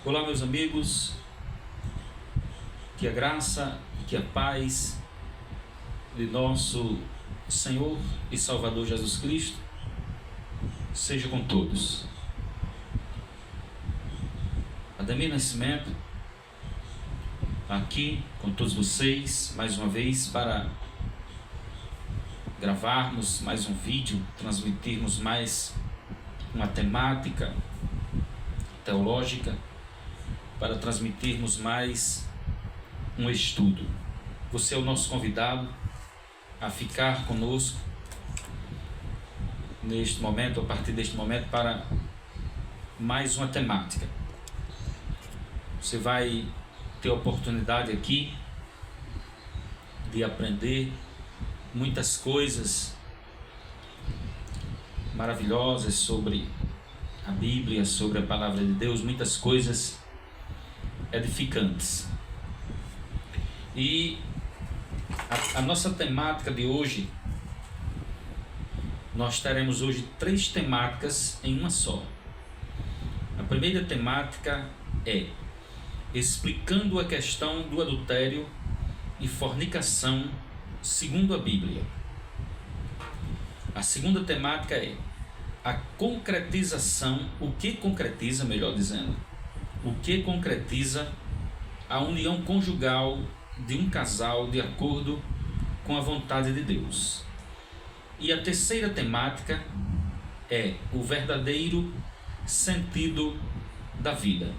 Olá, meus amigos, que a graça e que a paz de nosso Senhor e Salvador Jesus Cristo seja com todos. Ademir Nascimento, aqui com todos vocês, mais uma vez, para gravarmos mais um vídeo, transmitirmos mais uma temática teológica, para transmitirmos mais um estudo. Você é o nosso convidado a ficar conosco neste momento, a partir deste momento, para mais uma temática. Você vai ter a oportunidade aqui de aprender muitas coisas maravilhosas sobre a Bíblia, sobre a Palavra de Deus, muitas coisas edificantes. E a nossa temática de hoje, nós teremos hoje 3 temáticas em uma só. A primeira temática é explicando a questão do adultério e fornicação segundo a Bíblia. A segunda temática é a concretização, o que concretiza, melhor dizendo, o que concretiza a união conjugal de um casal de acordo com a vontade de Deus. E a terceira temática é o verdadeiro sentido da vida.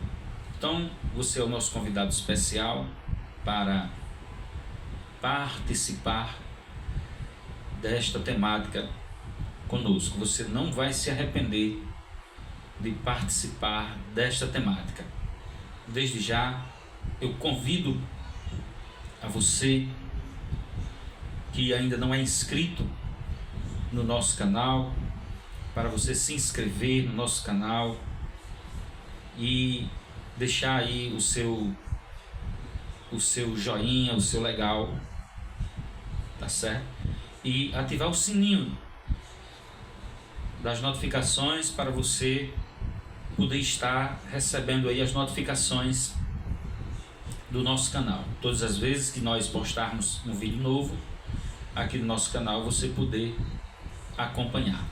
Então, você é o nosso convidado especial para participar desta temática conosco. Você não vai se arrepender de participar desta temática. Desde já, eu convido a você que ainda não é inscrito no nosso canal, para você se inscrever no nosso canal e deixar aí o seu joinha, o seu legal, tá certo? E ativar o sininho das notificações para você poder estar recebendo aí as notificações do nosso canal. Todas as vezes que nós postarmos um vídeo novo aqui no nosso canal, você poder acompanhar.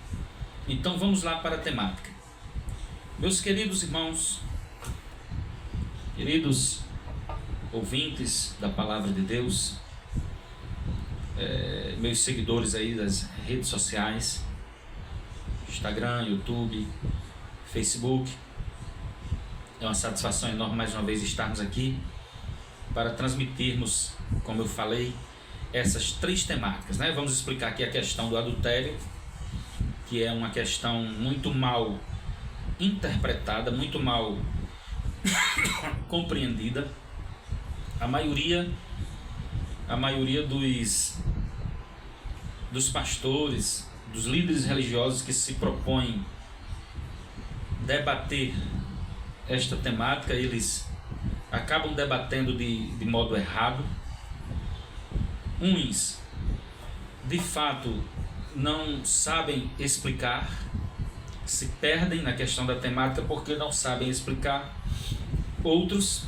Então vamos lá para a temática. Meus queridos irmãos, queridos ouvintes da Palavra de Deus, meus seguidores aí das redes sociais, Instagram, YouTube, Facebook, é uma satisfação enorme mais uma vez estarmos aqui para transmitirmos, como eu falei, essas 3 temáticas, né? Vamos explicar aqui a questão do adultério, que é uma questão muito mal interpretada, muito mal compreendida. A maioria dos pastores, dos líderes religiosos que se propõem debater esta temática, eles acabam debatendo de modo errado. Uns, de fato, não sabem explicar, se perdem na questão da temática porque não sabem explicar. Outros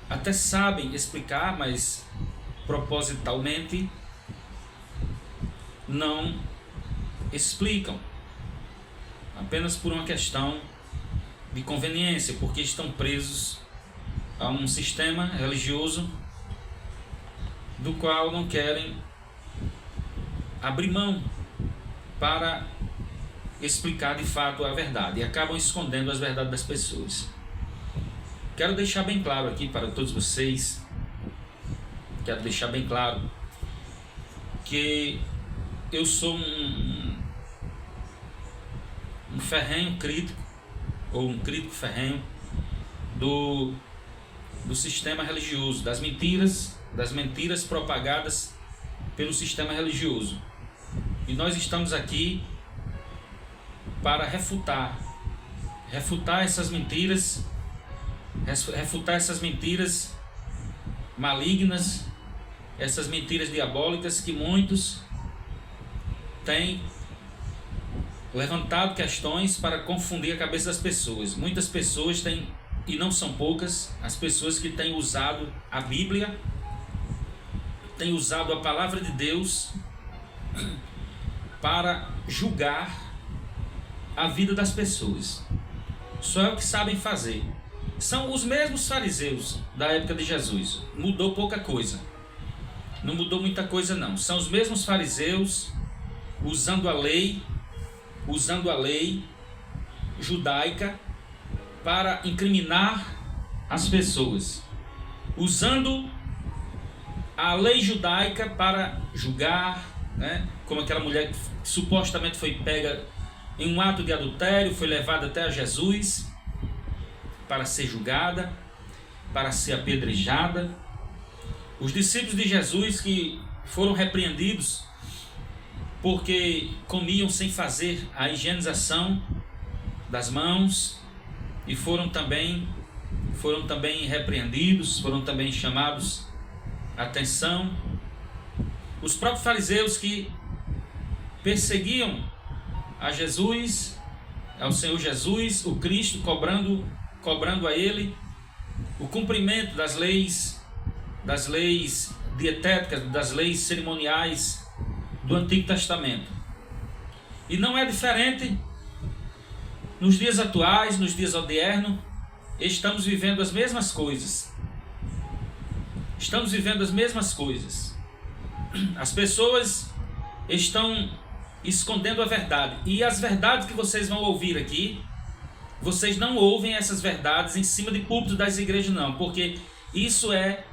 até sabem explicar, mas propositalmente não explicam, apenas por uma questão de conveniência, porque estão presos a um sistema religioso do qual não querem abrir mão para explicar de fato a verdade e acabam escondendo as verdades das pessoas. Quero deixar bem claro aqui para todos vocês, que eu sou um ferrenho crítico, ou um crítico ferrenho do sistema religioso, das mentiras propagadas pelo sistema religioso. E nós estamos aqui para refutar essas mentiras, malignas, essas mentiras diabólicas que muitos têm levantado questões para confundir a cabeça das pessoas. Muitas pessoas têm, e não são poucas, as pessoas que têm usado a Bíblia, têm usado a palavra de Deus para julgar a vida das pessoas. Só é o que sabem fazer. São os mesmos fariseus da época de Jesus. Mudou pouca coisa. Não mudou muita coisa não. São os mesmos fariseus usando a lei judaica para incriminar as pessoas. Usando a lei judaica para julgar, né? Como aquela mulher que supostamente foi pega em um ato de adultério, foi levada até a Jesus para ser julgada, para ser apedrejada. Os discípulos de Jesus que foram repreendidos porque comiam sem fazer a higienização das mãos e foram também repreendidos, foram também chamados a atenção. Os próprios fariseus que perseguiam a Jesus, ao Senhor Jesus, o Cristo, cobrando a Ele o cumprimento das leis dietéticas, das leis cerimoniais do Antigo Testamento. E não é diferente nos dias atuais, nos dias odiernos. Estamos vivendo as mesmas coisas. Estamos vivendo as mesmas coisas. As pessoas estão escondendo a verdade. E as verdades que vocês vão ouvir aqui, vocês não ouvem essas verdades em cima de púlpitos das igrejas não, porque isso é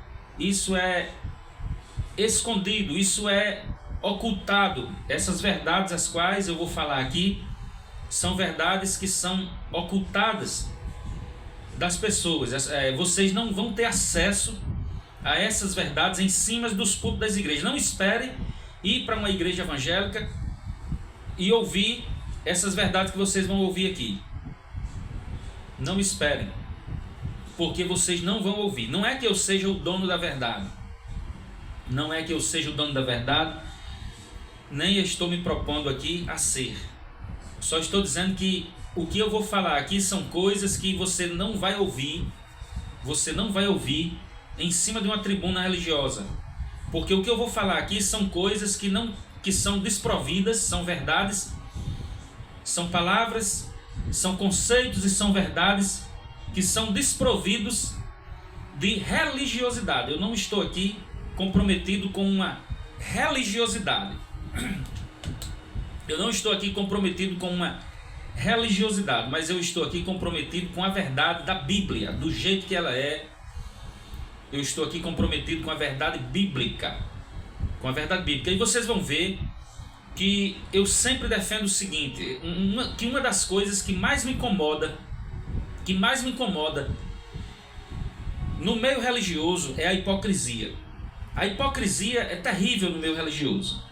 escondido, isso é ocultado. Essas verdades as quais eu vou falar aqui são verdades que são ocultadas das pessoas. Vocês não vão ter acesso a essas verdades em cima dos púlpitos das igrejas. Não espere ir para uma igreja evangélica e ouvir essas verdades que vocês vão ouvir aqui. Não esperem, porque vocês não vão ouvir. Não é que eu seja o dono da verdade, não é que eu seja o dono da verdade, nem estou me propondo aqui a ser. Só estou dizendo que o que eu vou falar aqui são coisas que você não vai ouvir em cima de uma tribuna religiosa, porque o que eu vou falar aqui são coisas que são desprovidas, são verdades, são palavras, são conceitos e são verdades que são desprovidos de religiosidade. Eu não estou aqui comprometido com uma religiosidade. Eu não estou aqui comprometido com uma religiosidade, mas eu estou aqui comprometido com a verdade da Bíblia, do jeito que ela é. Eu estou aqui comprometido com a verdade bíblica. Com a verdade bíblica. E vocês vão ver que eu sempre defendo o seguinte, que uma das coisas que mais me incomoda no meio religioso é a hipocrisia. A hipocrisia é terrível no meio religioso.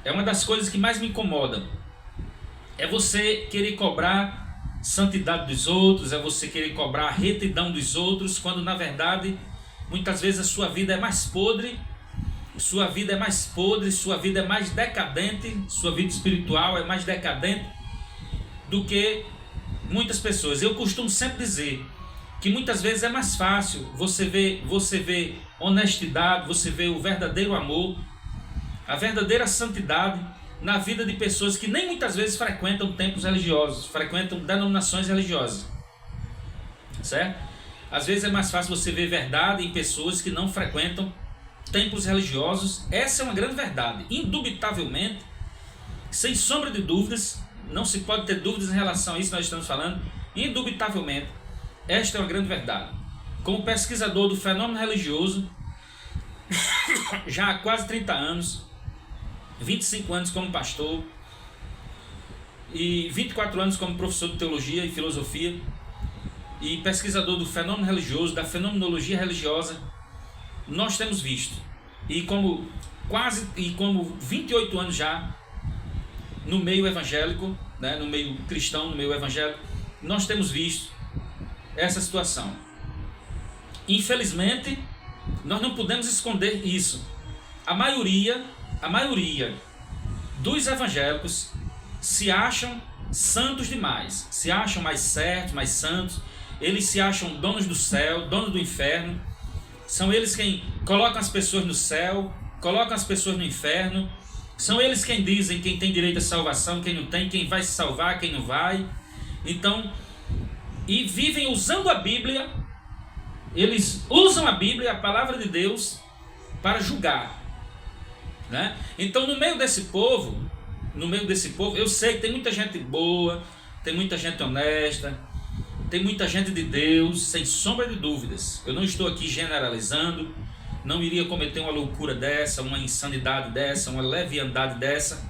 É uma das coisas que mais me incomoda. É você querer cobrar santidade dos outros, é você querer cobrar a retidão dos outros, quando na verdade, muitas vezes a sua vida é mais podre, sua vida é mais decadente, sua vida espiritual é mais decadente do que muitas pessoas. Eu costumo sempre dizer que muitas vezes é mais fácil você ver honestidade, você ver o verdadeiro amor, a verdadeira santidade na vida de pessoas que nem muitas vezes frequentam templos religiosos, frequentam denominações religiosas, certo? Às vezes é mais fácil você ver verdade em pessoas que não frequentam templos religiosos. Essa é uma grande verdade, indubitavelmente, sem sombra de dúvidas, não se pode ter dúvidas em relação a isso que nós estamos falando. Indubitavelmente, esta é uma grande verdade. Como pesquisador do fenômeno religioso, já há quase 30 anos, 25 anos como pastor e 24 anos como professor de teologia e filosofia, e pesquisador do fenômeno religioso, da fenomenologia religiosa, nós temos visto, e como 28 anos já no meio evangélico, né, no meio cristão, no meio evangélico, nós temos visto essa situação. Infelizmente, nós não podemos esconder isso. A maioria dos evangélicos se acham santos demais, se acham mais certos, mais santos, eles se acham donos do céu, donos do inferno, são eles quem colocam as pessoas no céu, colocam as pessoas no inferno, são eles quem dizem quem tem direito à salvação, quem não tem, quem vai se salvar, quem não vai. Então, e vivem usando a Bíblia, eles usam a Bíblia, a palavra de Deus, para julgar, né? Então, no meio desse povo, eu sei que tem muita gente boa, tem muita gente honesta, tem muita gente de Deus, sem sombra de dúvidas. Eu não estou aqui generalizando, não iria cometer uma loucura dessa, uma insanidade dessa, uma leviandade dessa,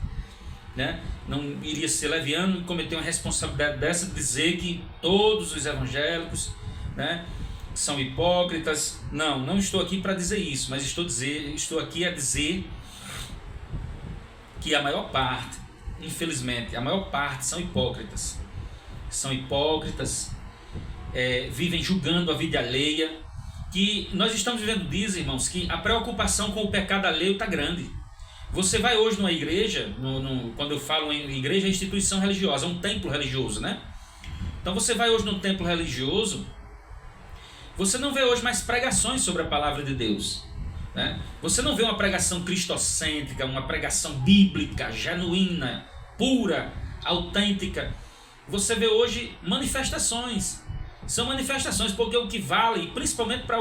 né? Não iria ser leviano e cometer uma responsabilidade dessa, de dizer que todos os evangélicos, né, são hipócritas. Não estou aqui para dizer isso, mas estou aqui a dizer que a maior parte, infelizmente, a maior parte são hipócritas. São hipócritas, vivem julgando a vida alheia. Que nós estamos vivendo dias, irmãos, que a preocupação com o pecado alheio está grande. Você vai hoje numa igreja, quando eu falo em igreja, é instituição religiosa, é um templo religioso, né? Então você vai hoje num templo religioso, você não vê hoje mais pregações sobre a palavra de Deus, né? Você não vê uma pregação cristocêntrica, uma pregação bíblica, genuína, pura, autêntica. Você vê hoje manifestações. São manifestações, porque o que vale, principalmente para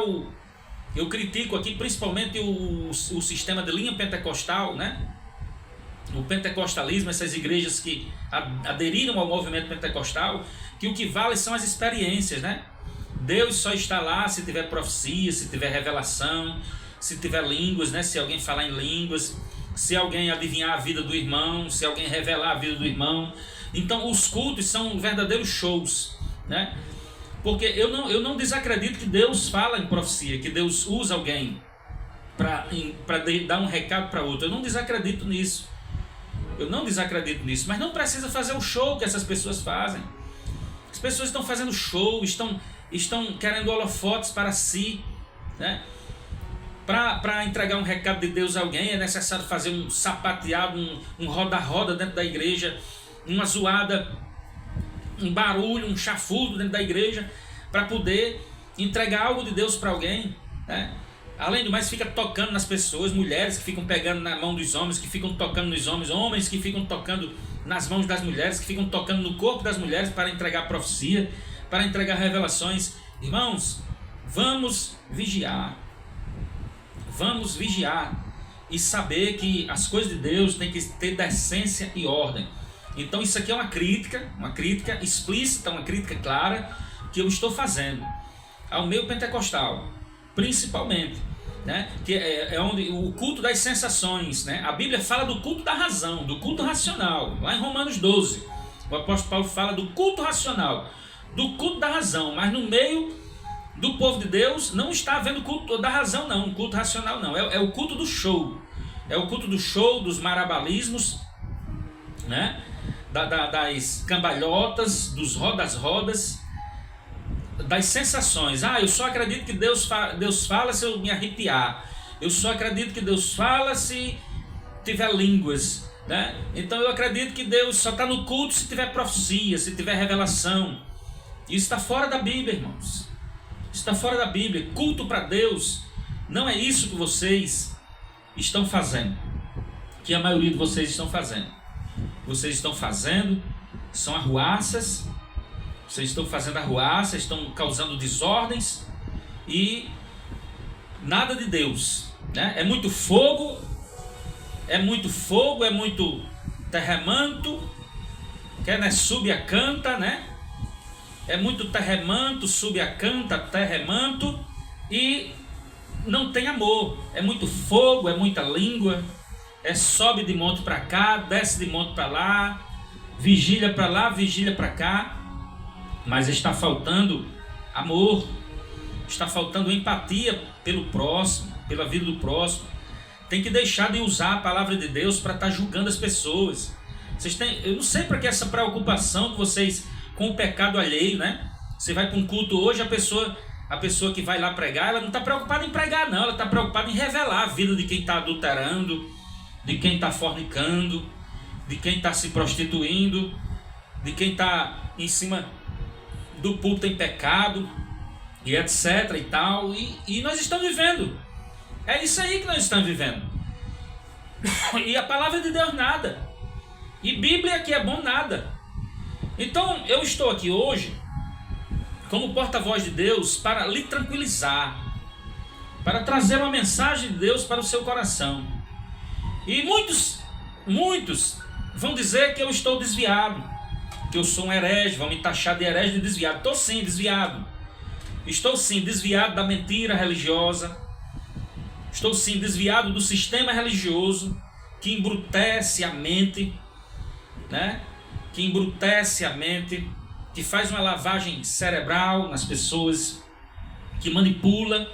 eu critico aqui principalmente o sistema de linha pentecostal, né? O pentecostalismo, essas igrejas que aderiram ao movimento pentecostal, que o que vale são as experiências, né? Deus só está lá se tiver profecia, se tiver revelação, se tiver línguas, né? Se alguém falar em línguas, se alguém adivinhar a vida do irmão, se alguém revelar a vida do irmão. Então os cultos são verdadeiros shows, né? Porque eu não desacredito que Deus fala em profecia, que Deus usa alguém para dar um recado para outro. Eu não desacredito nisso. Mas não precisa fazer o show que essas pessoas fazem. As pessoas estão fazendo show, estão querendo holofotes para si, né? Para entregar um recado de Deus a alguém é necessário fazer um sapateado, um roda-roda dentro da igreja, uma zoada, um barulho, um chafudo dentro da igreja, para poder entregar algo de Deus para alguém, né? Além do mais, fica tocando nas pessoas, mulheres que ficam pegando na mão dos homens, que ficam tocando nos homens, homens que ficam tocando nas mãos das mulheres, que ficam tocando no corpo das mulheres para entregar profecia, para entregar revelações. Irmãos, vamos vigiar e saber que as coisas de Deus têm que ter decência e ordem. Então isso aqui é uma crítica explícita, uma crítica clara que eu estou fazendo ao meio pentecostal, principalmente, né? Que é onde o culto das sensações, né? A Bíblia fala do culto da razão, do culto racional, lá em Romanos 12, o apóstolo Paulo fala do culto racional, do culto da razão, mas no meio do povo de Deus não está havendo culto da razão, não, culto racional não, é o culto do show, é o culto do show, dos marabalismos, né? Das cambalhotas, dos rodas, das sensações. Eu só acredito que Deus fala se eu me arrepiar, eu só acredito que Deus fala se tiver línguas, né? Então eu acredito que Deus só está no culto se tiver profecia, se tiver revelação. Isso está fora da Bíblia, irmãos. Está fora da Bíblia. Culto para Deus não é isso que vocês estão fazendo, que a maioria de vocês estão fazendo. Vocês estão fazendo são arruaças. Vocês estão fazendo arruaça, estão causando desordens e nada de Deus, né? É muito fogo, é muito terremanto, que né? Subacanta, né? É muito terremanto, subacanta, terremanto e não tem amor. É muito fogo, é muita língua, sobe de monte para cá, desce de monte para lá, vigília para lá, vigília para cá. Mas está faltando amor, está faltando empatia pelo próximo, pela vida do próximo. Tem que deixar de usar a palavra de Deus para estar julgando as pessoas. Eu não sei para que essa preocupação de vocês com o pecado alheio, né? Você vai para um culto hoje, a pessoa que vai lá pregar, ela não está preocupada em pregar, não. Ela está preocupada em revelar a vida de quem está adulterando, de quem está fornicando, de quem está se prostituindo, de quem está em cima do púlpito em pecado, e etc e tal, e nós estamos vivendo. É isso aí que nós estamos vivendo. E a palavra de Deus nada. E Bíblia que é bom nada. Então eu estou aqui hoje como porta-voz de Deus para lhe tranquilizar, para trazer uma mensagem de Deus para o seu coração. E muitos vão dizer que eu estou desviado, que eu sou um herege, vão me taxar de herege, de desviado. Estou sim desviado. Estou sim desviado da mentira religiosa. Estou sim desviado do sistema religioso que embrutece a mente, né? Que embrutece a mente, que faz uma lavagem cerebral nas pessoas, que manipula,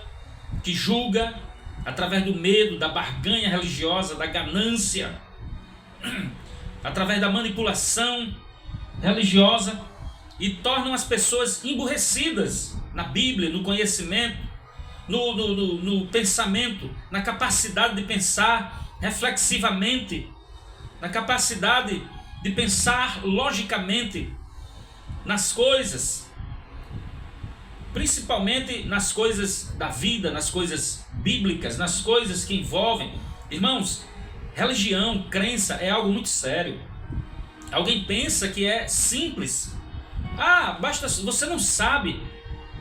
que julga através do medo, da barganha religiosa, da ganância, através da manipulação religiosa, e tornam as pessoas emburrecidas na Bíblia, no conhecimento, no pensamento, na capacidade de pensar reflexivamente, na capacidade de pensar logicamente nas coisas, principalmente nas coisas da vida, nas coisas bíblicas, nas coisas que envolvem. Irmãos, religião, crença é algo muito sério. Alguém pensa que é simples. Basta, você não sabe,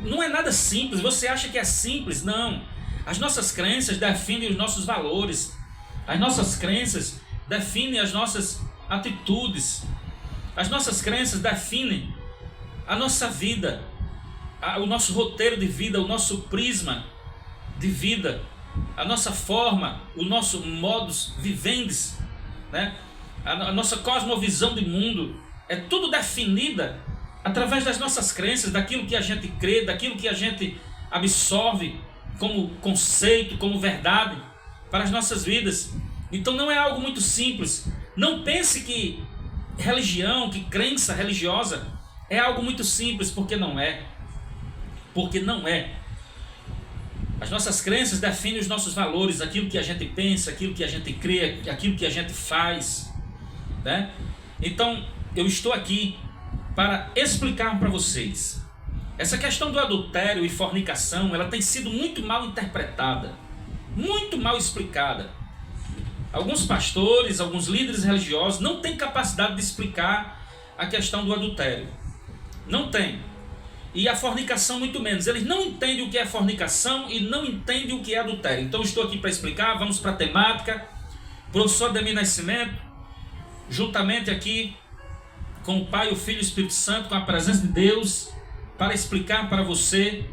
não é nada simples, você acha que é simples. Não, as nossas crenças definem os nossos valores, as nossas crenças definem as nossas atitudes, as nossas crenças definem a nossa vida, o nosso roteiro de vida, o nosso prisma de vida, a nossa forma, o nosso modus vivendi, né? A nossa cosmovisão de mundo é tudo definida através das nossas crenças, daquilo que a gente crê, daquilo que a gente absorve como conceito, como verdade para as nossas vidas. Então não é algo muito simples. Não pense que religião, que crença religiosa é algo muito simples, porque não é. Porque não é. As nossas crenças definem os nossos valores, aquilo que a gente pensa, aquilo que a gente crê, aquilo que a gente faz, né? Então eu estou aqui para explicar para vocês. Essa questão do adultério e fornicação, ela tem sido muito mal interpretada, muito mal explicada. Alguns pastores, alguns líderes religiosos não têm capacidade de explicar a questão do adultério. Não tem. E a fornicação muito menos. Eles não entendem o que é fornicação e não entendem o que é adultério. Então estou aqui para explicar, vamos para a temática. Professor Ademir Nascimento, juntamente aqui com o Pai, o Filho e o Espírito Santo, com a presença de Deus, para explicar para você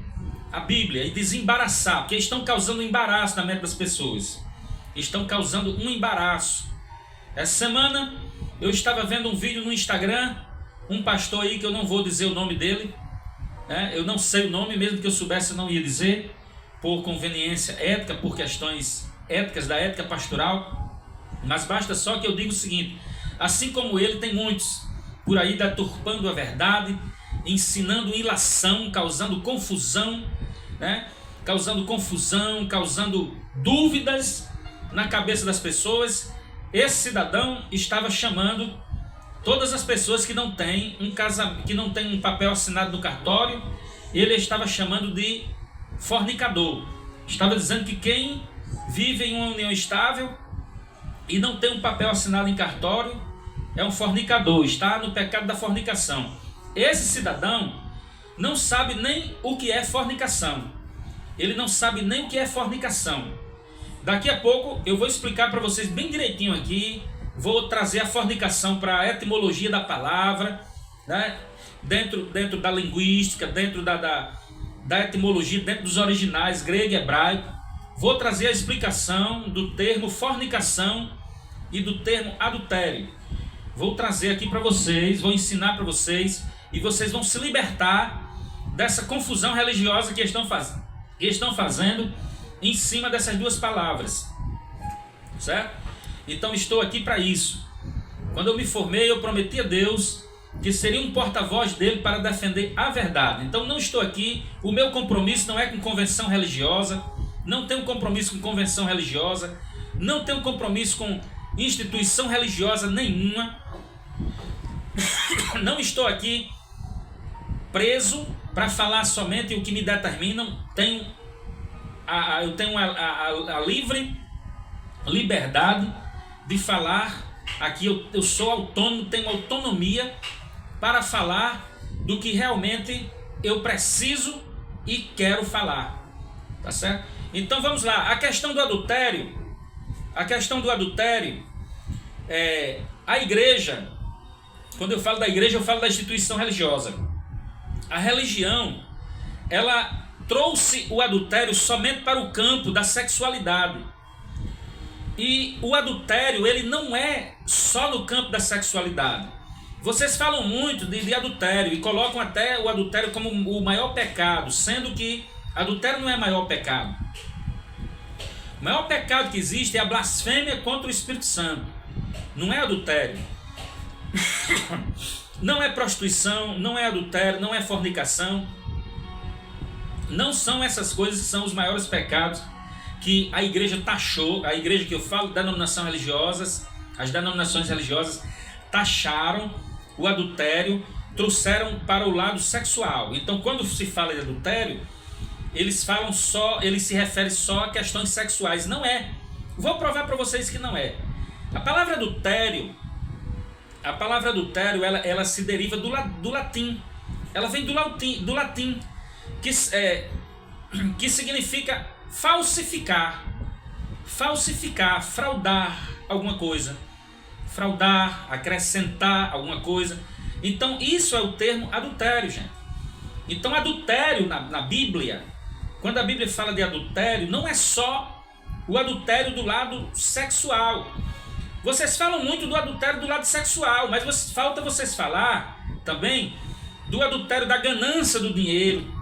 a Bíblia e desembaraçar, porque estão causando embaraço na mente das pessoas. Estão causando um embaraço. Essa semana eu estava vendo um vídeo no Instagram, um pastor aí que eu não vou dizer o nome dele, né? Eu não sei o nome, mesmo que eu soubesse eu não ia dizer, por conveniência ética, por questões éticas da ética pastoral, mas basta só que eu diga o seguinte: assim como ele, tem muitos por aí deturpando a verdade, ensinando ilação, causando confusão, né? Causando confusão, causando dúvidas na cabeça das pessoas. Esse cidadão estava chamando todas as pessoas que não têm que não tem um papel assinado no cartório, ele estava chamando de fornicador. Estava dizendo que quem vive em uma união estável e não tem um papel assinado em cartório é um fornicador, está no pecado da fornicação. Esse cidadão não sabe nem o que é fornicação. Ele não sabe nem o que é fornicação. Daqui a pouco eu vou explicar para vocês bem direitinho aqui. Vou trazer a fornicação para a etimologia da palavra, né? dentro da linguística, dentro da etimologia, dentro dos originais grego e hebraico. Vou trazer a explicação do termo fornicação e do termo adultério. Vou trazer aqui para vocês, vou ensinar para vocês, e vocês vão se libertar dessa confusão religiosa que estão fazendo em cima dessas duas palavras, certo? Então estou aqui para isso. Quando eu me formei, eu prometi a Deus que seria um porta-voz dele para defender a verdade. Então não estou aqui, o meu compromisso não é com convenção religiosa, não tenho compromisso com convenção religiosa, não tenho compromisso com instituição religiosa nenhuma. Não estou aqui preso para falar somente o que me determinam. Eu tenho a livre liberdade de falar aqui. Eu sou autônomo, tenho autonomia para falar do que realmente eu preciso e quero falar, tá certo? Então vamos lá, a questão do adultério, a igreja, quando eu falo da igreja, eu falo da instituição religiosa. A religião, ela trouxe o adultério somente para o campo da sexualidade. E o adultério, ele não é só no campo da sexualidade. Vocês falam muito de adultério e colocam até o adultério como o maior pecado, sendo que adultério não é o maior pecado. O maior pecado que existe é a blasfêmia contra o Espírito Santo. Não é adultério. Não é prostituição, não é adultério, não é fornicação. Não são essas coisas que são os maiores pecados que a igreja taxou. A igreja que eu falo, denominação religiosas, as denominações religiosas taxaram o adultério, trouxeram para o lado sexual. Então, quando se fala de adultério, eles se referem só a questões sexuais. Não é. Vou provar para vocês que não é. A palavra adultério, ela se deriva do latim. Ela vem do latim, que significa falsificar, fraudar alguma coisa, acrescentar alguma coisa. Então isso é o termo adultério, gente. Então adultério na Bíblia, quando a Bíblia fala de adultério, não é só o adultério do lado sexual. Vocês falam muito do adultério do lado sexual, mas falta vocês falar também do adultério da ganância do dinheiro,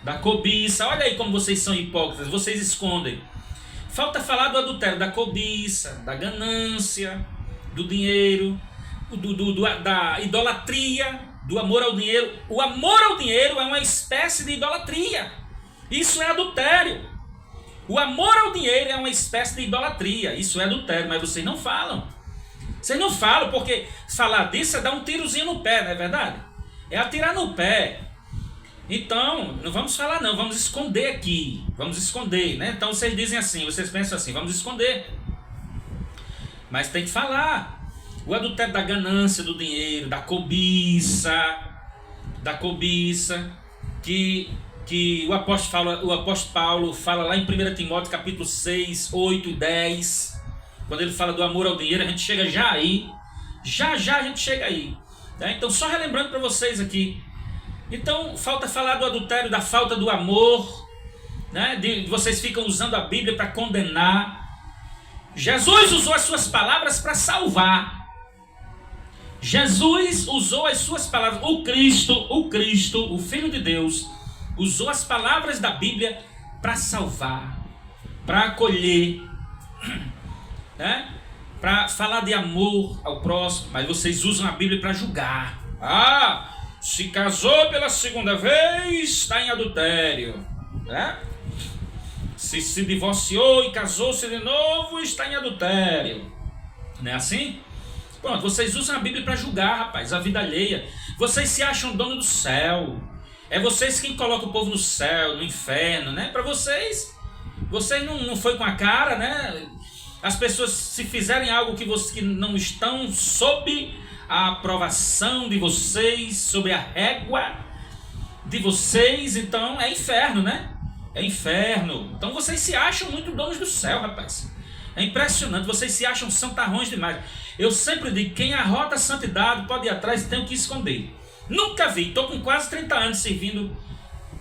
da cobiça. Olha aí como vocês são hipócritas, vocês escondem. Falta falar do adultério da cobiça, da ganância, do dinheiro, da idolatria, do amor ao dinheiro. O amor ao dinheiro é uma espécie de idolatria. Isso é adultério. O amor ao dinheiro é uma espécie de idolatria. Isso é adultério, mas vocês não falam. Vocês não falam porque falar disso é dar um tirozinho no pé, não é verdade? É atirar no pé. Então, não vamos falar não, vamos esconder aqui. Vamos esconder, né? Então vocês dizem assim, vocês pensam assim, vamos esconder. Mas tem que falar. O adultério da ganância do dinheiro, da cobiça, que o apóstolo Paulo fala lá em 1 Timóteo capítulo 6, 8 e 10. Quando ele fala do amor ao dinheiro, a gente chega já aí. Já a gente chega aí. Tá? Então, só relembrando para vocês aqui. Então, falta falar do adultério, da falta do amor, né? Vocês ficam usando a Bíblia para condenar. Jesus usou as suas palavras para salvar. Jesus usou as suas palavras. O Cristo, o Filho de Deus, usou as palavras da Bíblia para salvar, para acolher, né? Para falar de amor ao próximo. Mas vocês usam a Bíblia para julgar. Se casou pela segunda vez, está em adultério, né? Se divorciou e casou-se de novo, está em adultério. Não é assim? Pronto, vocês usam a Bíblia para julgar, rapaz, a vida alheia. Vocês se acham dono do céu. É vocês quem colocam o povo no céu, no inferno, né? Para vocês não foi com a cara, né? As pessoas, se fizerem algo que não estão sob a aprovação de vocês, sob a régua de vocês, então é inferno, né? É inferno. Então vocês se acham muito donos do céu, rapaz. É impressionante, vocês se acham santarrões demais. Eu sempre digo, quem arrota a santidade pode ir atrás e tem o que esconder. Nunca vi, estou com quase 30 anos servindo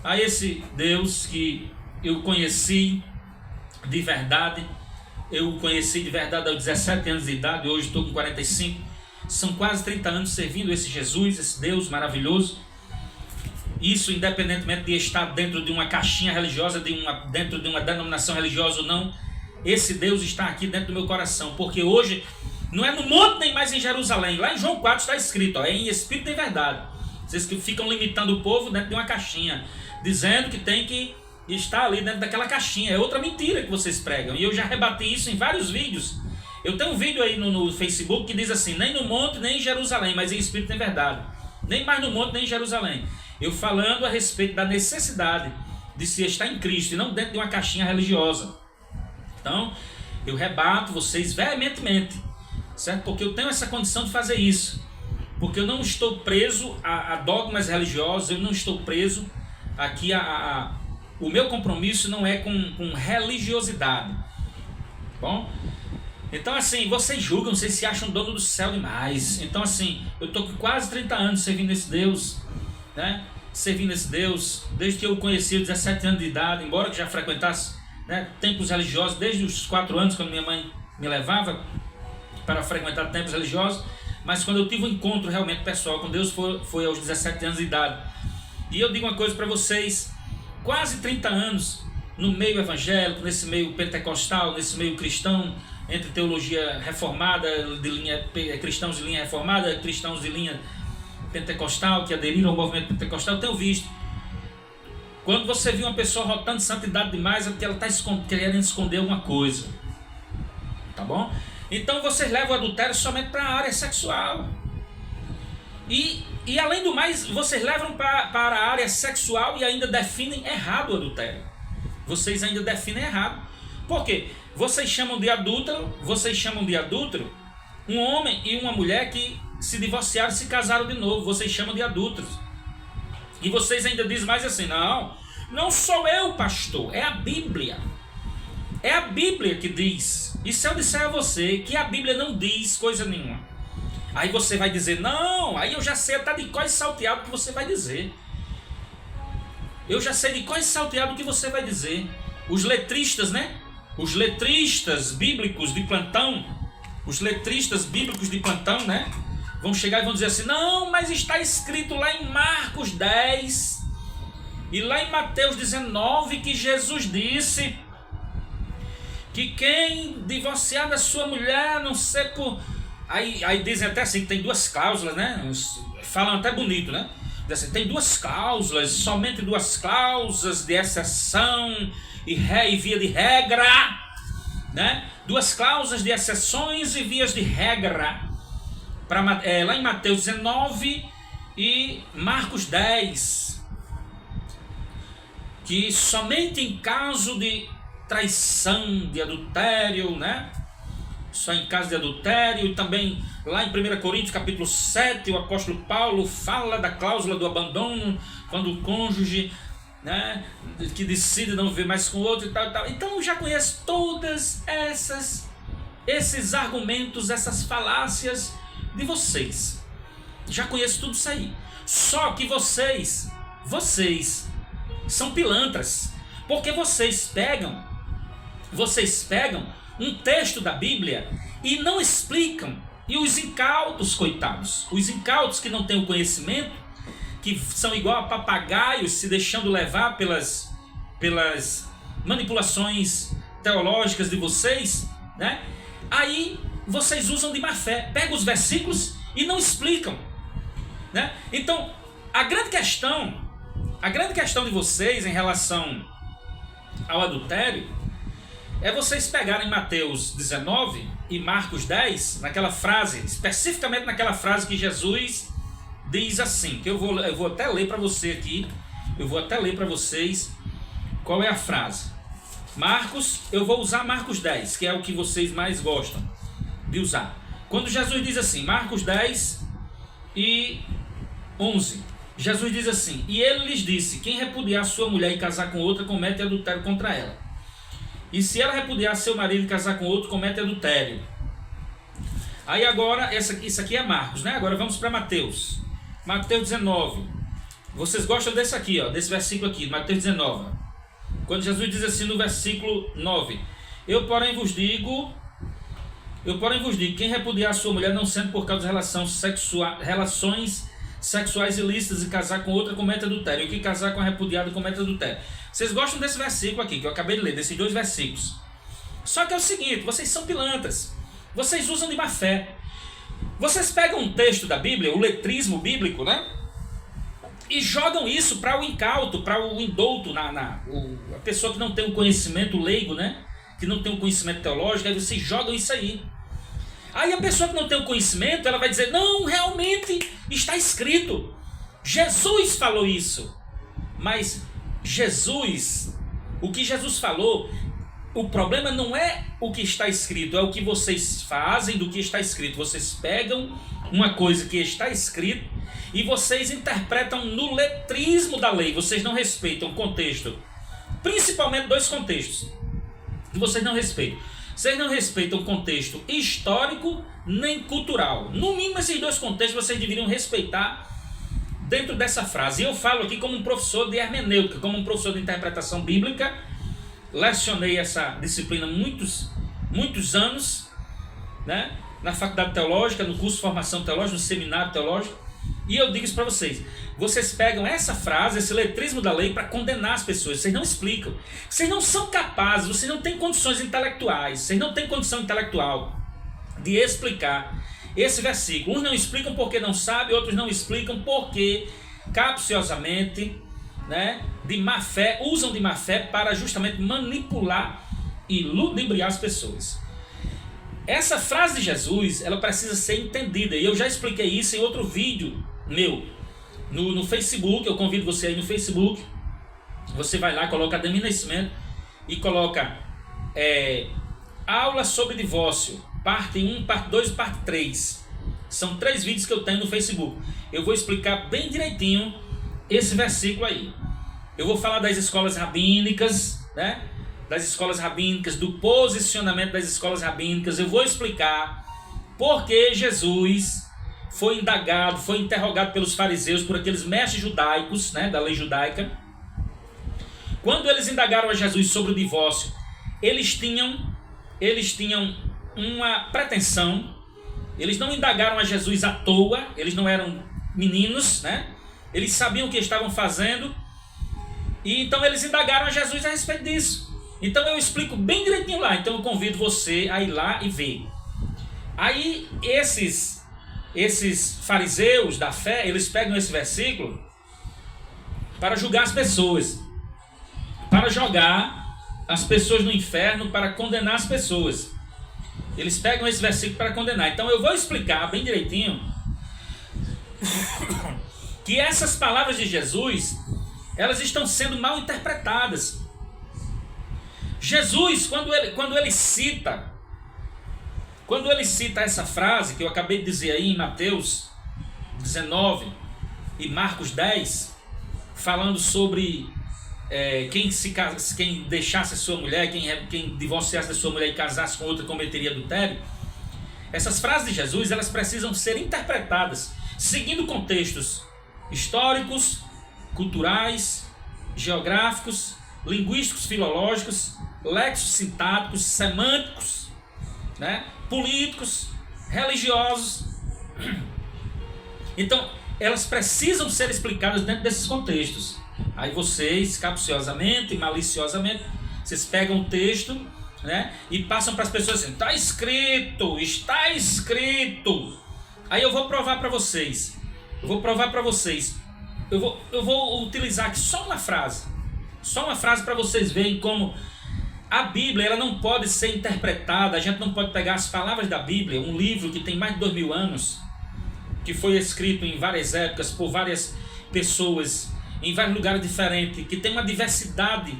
a esse Deus que eu conheci de verdade. Eu o conheci de verdade aos 17 anos de idade, hoje estou com 45. São quase 30 anos servindo esse Jesus, esse Deus maravilhoso. Isso independentemente de estar dentro de uma caixinha religiosa, dentro de uma denominação religiosa ou não. Esse Deus está aqui dentro do meu coração, porque hoje não é no monte nem mais em Jerusalém. Lá em João 4 está escrito, é em espírito e verdade. Vocês que ficam limitando o povo dentro de uma caixinha, dizendo que tem que estar ali dentro daquela caixinha. É outra mentira que vocês pregam. E eu já rebati isso em vários vídeos. Eu tenho um vídeo aí no Facebook que diz assim: nem no monte, nem em Jerusalém, mas em espírito nem verdade. Nem mais no monte, nem em Jerusalém. Eu falando a respeito da necessidade de se estar em Cristo e não dentro de uma caixinha religiosa. Então, eu rebato vocês veementemente, certo? Porque eu tenho essa condição de fazer isso. Porque eu não estou preso a dogmas religiosos, eu não estou preso aqui o meu compromisso não é com religiosidade. Bom? Então assim, vocês julgam, vocês se acham dono do céu demais. Então assim, eu estou com quase 30 anos servindo esse Deus, né? Servindo esse Deus, desde que eu o conheci, 17 anos de idade, embora que já frequentasse, né, templos religiosos, desde os 4 anos, quando minha mãe me levava para frequentar templos religiosos, mas quando eu tive um encontro realmente pessoal com Deus foi aos 17 anos de idade. E eu digo uma coisa para vocês, quase 30 anos no meio evangélico, nesse meio pentecostal, nesse meio cristão, entre teologia reformada, cristãos de linha reformada, cristãos de linha pentecostal, que aderiram ao movimento pentecostal, eu tenho visto. Quando você viu uma pessoa rotando de santidade demais, é porque ela está querendo esconder alguma coisa. Tá bom? Então vocês levam o adultério somente para a área sexual. E além do mais, vocês levam para a área sexual e ainda definem errado o adultério. Vocês ainda definem errado. Por quê? Vocês chamam de adúltero um homem e uma mulher que se divorciaram e se casaram de novo. Vocês chamam de adúlteros. E vocês ainda dizem mais assim: não sou eu, pastor, é a Bíblia. É a Bíblia que diz. E se eu disser a você que a Bíblia não diz coisa nenhuma, aí você vai dizer: não, aí eu já sei até de qual salteado que você vai dizer. Eu já sei de qual salteado que você vai dizer. Os letristas, né? Os letristas bíblicos de plantão, né? Vão chegar e vão dizer assim: não, mas está escrito lá em Marcos 10 e lá em Mateus 19 que Jesus disse que quem divorciar da sua mulher, não sei por... Aí dizem até assim, que tem duas cláusulas, né? Falam até bonito, né? Dizem assim, tem duas cláusulas, somente duas cláusulas de exceção e via de regra, né? Duas cláusulas de exceções e vias de regra. Lá em Mateus 19 e Marcos 10. Que somente em caso de traição, de adultério, né? Só em caso de adultério. E também lá em 1 Coríntios capítulo 7, o apóstolo Paulo fala da cláusula do abandono, quando o cônjuge, né, que decide não viver mais com o outro e tal, e tal. Então eu já conheço todas esses argumentos, essas falácias de vocês. Já conheço tudo isso aí. Só que vocês são pilantras, porque vocês pegam um texto da Bíblia e não explicam. E os incautos, coitados, os incautos que não têm o conhecimento, que são igual a papagaios se deixando levar pelas manipulações teológicas de vocês, né? Aí vocês usam de má fé, pegam os versículos e não explicam, né? Então, a grande questão de vocês em relação ao adultério é vocês pegarem Mateus 19 e Marcos 10, naquela frase, especificamente naquela frase que Jesus diz assim, que eu vou até ler para você aqui, eu vou até ler para vocês qual é a frase. Marcos, eu vou usar Marcos 10, que é o que vocês mais gostam de usar. Quando Jesus diz assim, Marcos 10 e 11, Jesus diz assim: e ele lhes disse, quem repudiar sua mulher e casar com outra, comete adultério contra ela. E se ela repudiar seu marido e casar com outro, comete adultério. Aí agora, isso aqui é Marcos, né? Agora vamos para Mateus. Mateus 19. Vocês gostam desse aqui, ó, desse versículo aqui, Mateus 19. Quando Jesus diz assim no versículo 9: Eu porém vos digo, quem repudiar sua mulher, não sendo por causa de relações sexuais ilícitas e casar com outra, comete adultério. E quem casar com a repudiada, comete adultério. Vocês gostam desse versículo aqui, que eu acabei de ler, desses dois versículos. Só que é o seguinte, vocês são pilantras. Vocês usam de má fé. Vocês pegam um texto da Bíblia, o letrismo bíblico, né? E jogam isso para o incauto, para o indouto, a pessoa que não tem um conhecimento leigo, né? Que não tem um conhecimento teológico, aí vocês jogam isso aí. Aí a pessoa que não tem o conhecimento, ela vai dizer, não, realmente está escrito. Jesus falou isso. Mas Jesus, o que Jesus falou, o problema não é o que está escrito, é o que vocês fazem do que está escrito. Vocês pegam uma coisa que está escrito e vocês interpretam no letrismo da lei. Vocês não respeitam o contexto. Principalmente dois contextos que vocês não respeitam. Vocês não respeitam o contexto histórico nem cultural. No mínimo esses dois contextos vocês deveriam respeitar dentro dessa frase. E eu falo aqui como um professor de hermenêutica, como um professor de interpretação bíblica. Lecionei essa disciplina muitos anos, né? Na faculdade teológica, no curso de formação teológica, no seminário teológico. E eu digo isso para vocês. Vocês pegam essa frase, esse letrismo da lei para condenar as pessoas. Vocês não explicam. Vocês não são capazes, vocês não têm condições intelectuais. Vocês não têm condição intelectual de explicar esse versículo. Uns não explicam porque não sabem, outros não explicam porque capciosamente, né, de má fé, usam de má fé para justamente manipular e ludibriar as pessoas. Essa frase de Jesus, ela precisa ser entendida. E eu já expliquei isso em outro vídeo meu no Facebook. Eu convido você aí no Facebook. Você vai lá, coloca Ademir Nascimento e coloca aula sobre divórcio, parte 1, parte 2 e parte 3. São 3 vídeos que eu tenho no Facebook. Eu vou explicar bem direitinho esse versículo aí. Eu vou falar das escolas rabínicas, né? Das escolas rabínicas, do posicionamento das escolas rabínicas. Eu vou explicar por que Jesus foi indagado, foi interrogado pelos fariseus, por aqueles mestres judaicos, né, da lei judaica. Quando eles indagaram a Jesus sobre o divórcio, eles tinham uma pretensão. Eles não indagaram a Jesus à toa, eles não eram meninos, né? Eles sabiam o que estavam fazendo. E então eles indagaram a Jesus a respeito disso. Então eu explico bem direitinho lá. Então eu convido você a ir lá e ver. Aí esses fariseus da fé, eles pegam esse versículo para julgar as pessoas, para jogar as pessoas no inferno, para condenar as pessoas. Eles pegam esse versículo para condenar. Então eu vou explicar bem direitinho que essas palavras de Jesus, elas estão sendo mal interpretadas. Jesus, quando ele cita essa frase que eu acabei de dizer aí em Mateus 19 e Marcos 10, falando sobre quem deixasse a sua mulher, quem divorciasse da sua mulher e casasse com outra cometeria adultério. Essas frases de Jesus, elas precisam ser interpretadas seguindo contextos históricos, culturais, geográficos, linguísticos, filológicos, lexo-sintáticos, semânticos, né, políticos, religiosos. Então, elas precisam ser explicadas dentro desses contextos. Aí vocês, capciosamente e maliciosamente, vocês pegam o texto, né, e passam para as pessoas assim, está escrito, está escrito. Aí eu vou provar para vocês. Eu vou utilizar aqui só uma frase para vocês verem como a Bíblia, ela não pode ser interpretada. A gente não pode pegar as palavras da Bíblia, um livro que tem mais de 2000 anos, que foi escrito em várias épocas, por várias pessoas, em vários lugares diferentes, que tem uma diversidade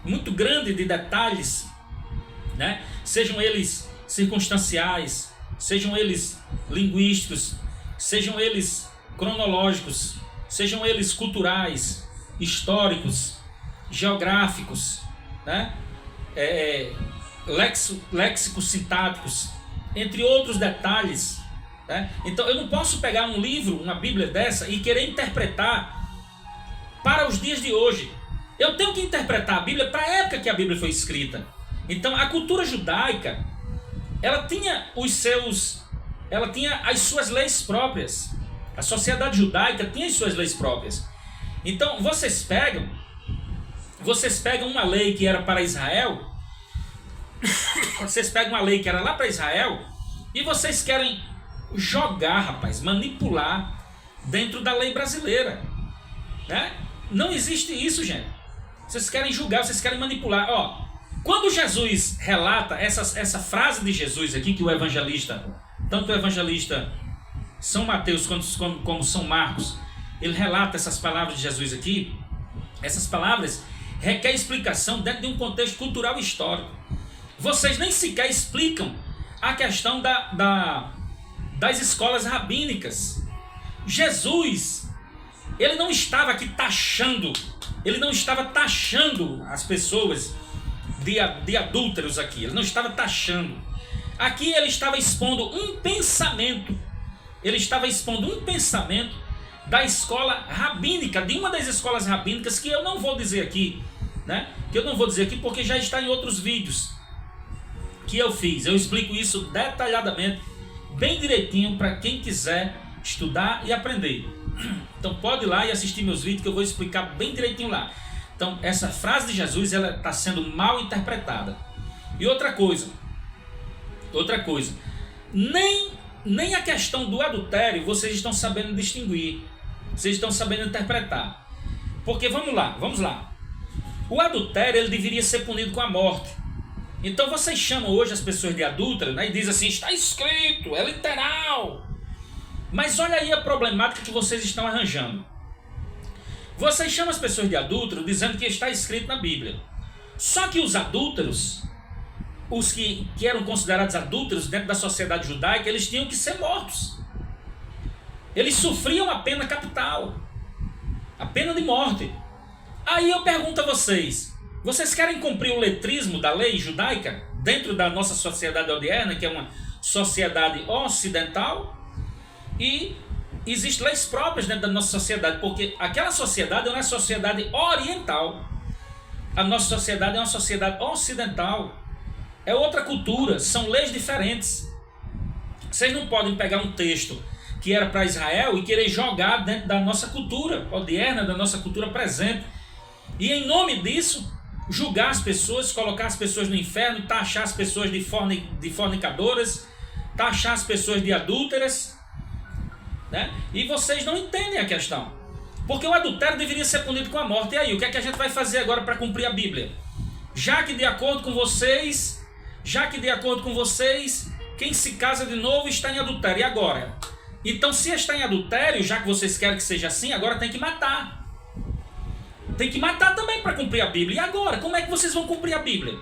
muito grande de detalhes, né? Sejam eles circunstanciais, sejam eles linguísticos, sejam eles cronológicos, sejam eles culturais, históricos, geográficos, né? Léxicos sintáticos, entre outros detalhes, né? Então eu não posso pegar um livro, uma Bíblia dessa e querer interpretar para os dias de hoje. Eu tenho que interpretar a Bíblia para a época que a Bíblia foi escrita. Então a cultura judaica, ela tinha as suas leis próprias. A sociedade judaica tinha as suas leis próprias. Então vocês pegam uma lei que era para Israel, vocês pegam uma lei que era lá para Israel e vocês querem jogar, rapaz, manipular dentro da lei brasileira, né? Não existe isso, gente. Vocês querem julgar, vocês querem manipular. Ó, quando Jesus relata essa frase de Jesus aqui que o evangelista tanto o evangelista São Mateus como São Marcos, ele relata essas palavras de Jesus aqui. Essas palavras requerem explicação dentro de um contexto cultural e histórico. Vocês nem sequer explicam a questão das escolas rabínicas. Jesus, ele não estava aqui taxando, ele não estava taxando as pessoas de adúlteros aqui, ele não estava taxando. Aqui ele estava expondo um pensamento, da escola rabínica, de uma das escolas rabínicas que eu não vou dizer aqui, né? Que eu não vou dizer aqui porque já está em outros vídeos que eu fiz. Eu explico isso detalhadamente, bem direitinho, para quem quiser estudar e aprender. Então pode ir lá e assistir meus vídeos que eu vou explicar bem direitinho lá. Então essa frase de Jesus, ela está sendo mal interpretada. E outra coisa, nem a questão do adultério vocês estão sabendo distinguir, vocês estão sabendo interpretar. Porque vamos lá. O adultério, ele deveria ser punido com a morte. Então vocês chamam hoje as pessoas de adúlteras, né, e dizem assim, está escrito, é literal. Mas olha aí a problemática que vocês estão arranjando. Vocês chamam as pessoas de adúlteros dizendo que está escrito na Bíblia. Só que os adúlteros, os que eram considerados adúlteros dentro da sociedade judaica, eles tinham que ser mortos. Eles sofriam a pena capital, a pena de morte. Aí eu pergunto a vocês, vocês querem cumprir o letrismo da lei judaica dentro da nossa sociedade odierna, que é uma sociedade ocidental? E existem leis próprias dentro da nossa sociedade, porque aquela sociedade é uma sociedade oriental. A nossa sociedade é uma sociedade ocidental. É outra cultura, são leis diferentes. Vocês não podem pegar um texto que era para Israel e querer jogar dentro da nossa cultura odierna, da nossa cultura presente. E em nome disso, julgar as pessoas, colocar as pessoas no inferno, taxar as pessoas de fornicadoras, taxar as pessoas de adúlteras, né? E vocês não entendem a questão. Porque o adultério deveria ser punido com a morte. E aí, o que é que a gente vai fazer agora para cumprir a Bíblia? Já que de acordo com vocês, quem se casa de novo está em adultério. E agora? Então, se está em adultério, já que vocês querem que seja assim, agora tem que matar. Tem que matar também para cumprir a Bíblia. E agora? Como é que vocês vão cumprir a Bíblia?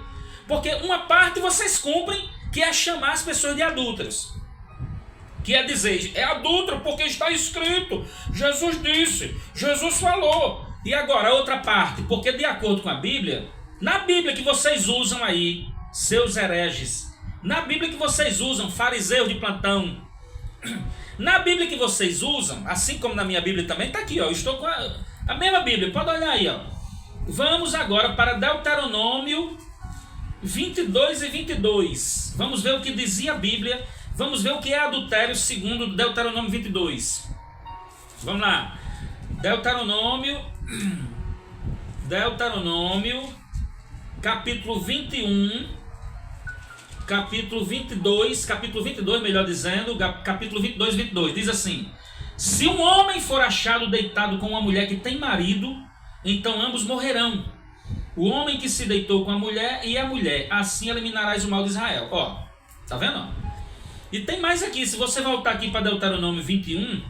Porque uma parte vocês cumprem, que é chamar as pessoas de adúlteros. Que é dizer, é adúltero porque está escrito. Jesus disse, Jesus falou. E agora, a outra parte, porque de acordo com a Bíblia, na Bíblia que vocês usam aí, seus hereges, na Bíblia que vocês usam, fariseus de plantão, na Bíblia que vocês usam, assim como na minha Bíblia também, está aqui, ó, eu estou com a mesma Bíblia, pode olhar aí, ó. Vamos agora para Deuteronômio 22 e 22. Vamos ver o que dizia a Bíblia, vamos ver o que é adultério segundo Deuteronômio 22. Vamos lá. Deuteronômio, capítulo 21, capítulo 22, melhor dizendo, capítulo 22, diz assim: se um homem for achado deitado com uma mulher que tem marido, então ambos morrerão. O homem que se deitou com a mulher e a mulher, assim eliminarás o mal de Israel. Ó, tá vendo? E tem mais aqui, se você voltar aqui para Deuteronômio 21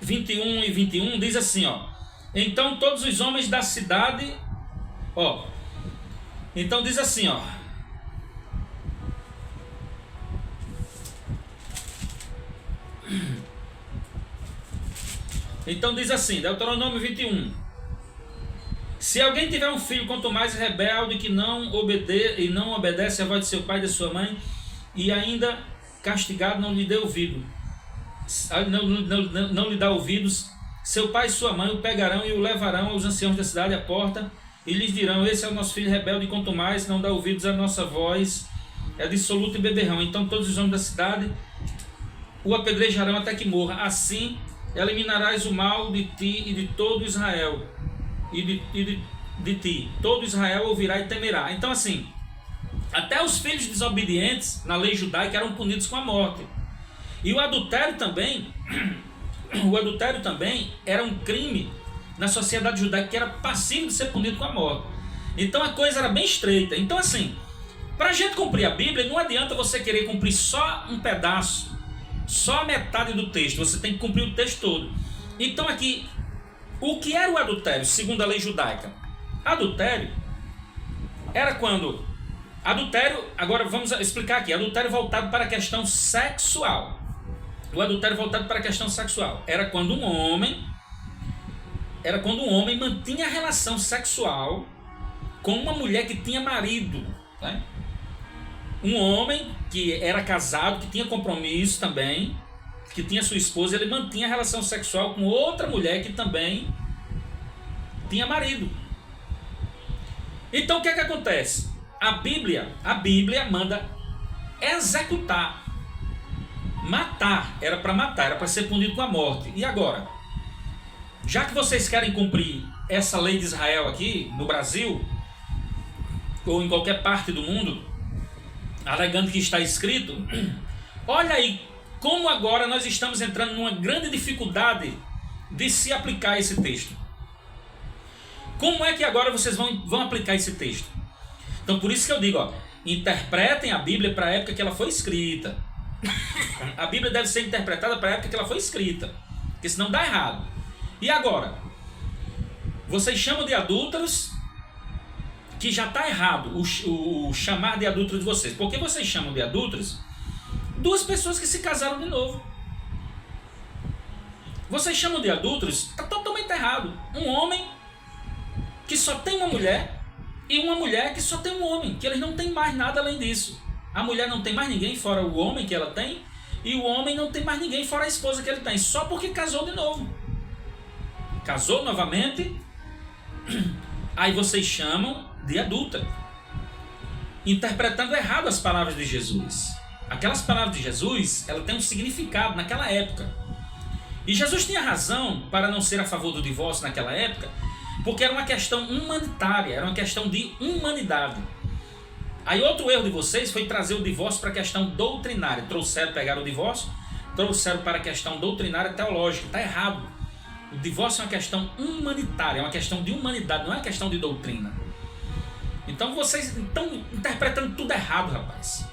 e 21, diz assim, ó: então todos os homens da cidade, ó, então diz assim, ó, então diz assim, Deuteronômio 21: se alguém tiver um filho, quanto mais rebelde, que não obedece à voz de seu pai e de sua mãe, e ainda castigado não lhe dê ouvido, não lhe dá ouvidos, seu pai e sua mãe o pegarão e o levarão aos anciãos da cidade à porta, e lhes dirão: esse é o nosso filho rebelde, e quanto mais não dá ouvidos à nossa voz, é dissoluto e beberrão. Então todos os homens da cidade o apedrejarão até que morra. Assim eliminarás o mal de ti e de todo Israel, e de ti todo Israel ouvirá e temerá. Então assim, até os filhos desobedientes na lei judaica eram punidos com a morte. E o adultério também era um crime na sociedade judaica, que era passível de ser punido com a morte. Então a coisa era bem estreita. Então assim, Para a gente cumprir a Bíblia, não adianta você querer cumprir só um pedaço, só a metade do texto. Você tem que cumprir o texto todo. Então aqui, o que era o adultério, segundo a lei judaica? Adultério era quando... Adultério, agora vamos explicar aqui. Adultério voltado para a questão sexual. O adultério voltado para a questão sexual era quando um homem mantinha a relação sexual com uma mulher que tinha marido, né? Um homem que era casado, que tinha compromisso também, que tinha sua esposa, ele mantinha a relação sexual com outra mulher que também tinha marido. Então o que é que acontece? A Bíblia manda executar. Matar, era para matar, era para ser punido com a morte. E agora? Já que vocês querem cumprir essa lei de Israel aqui, no Brasil, ou em qualquer parte do mundo, alegando que está escrito, olha aí como agora nós estamos entrando numa grande dificuldade de se aplicar esse texto. Como é que agora vocês vão aplicar esse texto? Então por isso que eu digo, interpretem a Bíblia para a época que ela foi escrita. A Bíblia deve ser interpretada para a época que ela foi escrita, porque senão dá errado. E agora? Vocês chamam de adúlteros, que já está errado o chamar de adúltero de vocês. Por que vocês chamam de adúlteros duas pessoas que se casaram de novo? Vocês chamam de adúlteros, está totalmente errado. Um homem que só tem uma mulher e uma mulher que só tem um homem, que eles não têm mais nada além disso. A mulher não tem mais ninguém fora o homem que ela tem, e o homem não tem mais ninguém fora a esposa que ele tem, só porque casou de novo. Casou novamente, aí vocês chamam de adúltero, interpretando errado as palavras de Jesus. Aquelas palavras de Jesus, ela tem um significado naquela época. E Jesus tinha razão para não ser a favor do divórcio naquela época, porque era uma questão humanitária, era uma questão de humanidade. Aí outro erro de vocês foi trazer o divórcio para a questão doutrinária. Pegaram o divórcio, trouxeram para a questão doutrinária teológica. Está errado. O divórcio é uma questão humanitária, é uma questão de humanidade, não é uma questão de doutrina. Então vocês estão interpretando tudo errado, rapaz.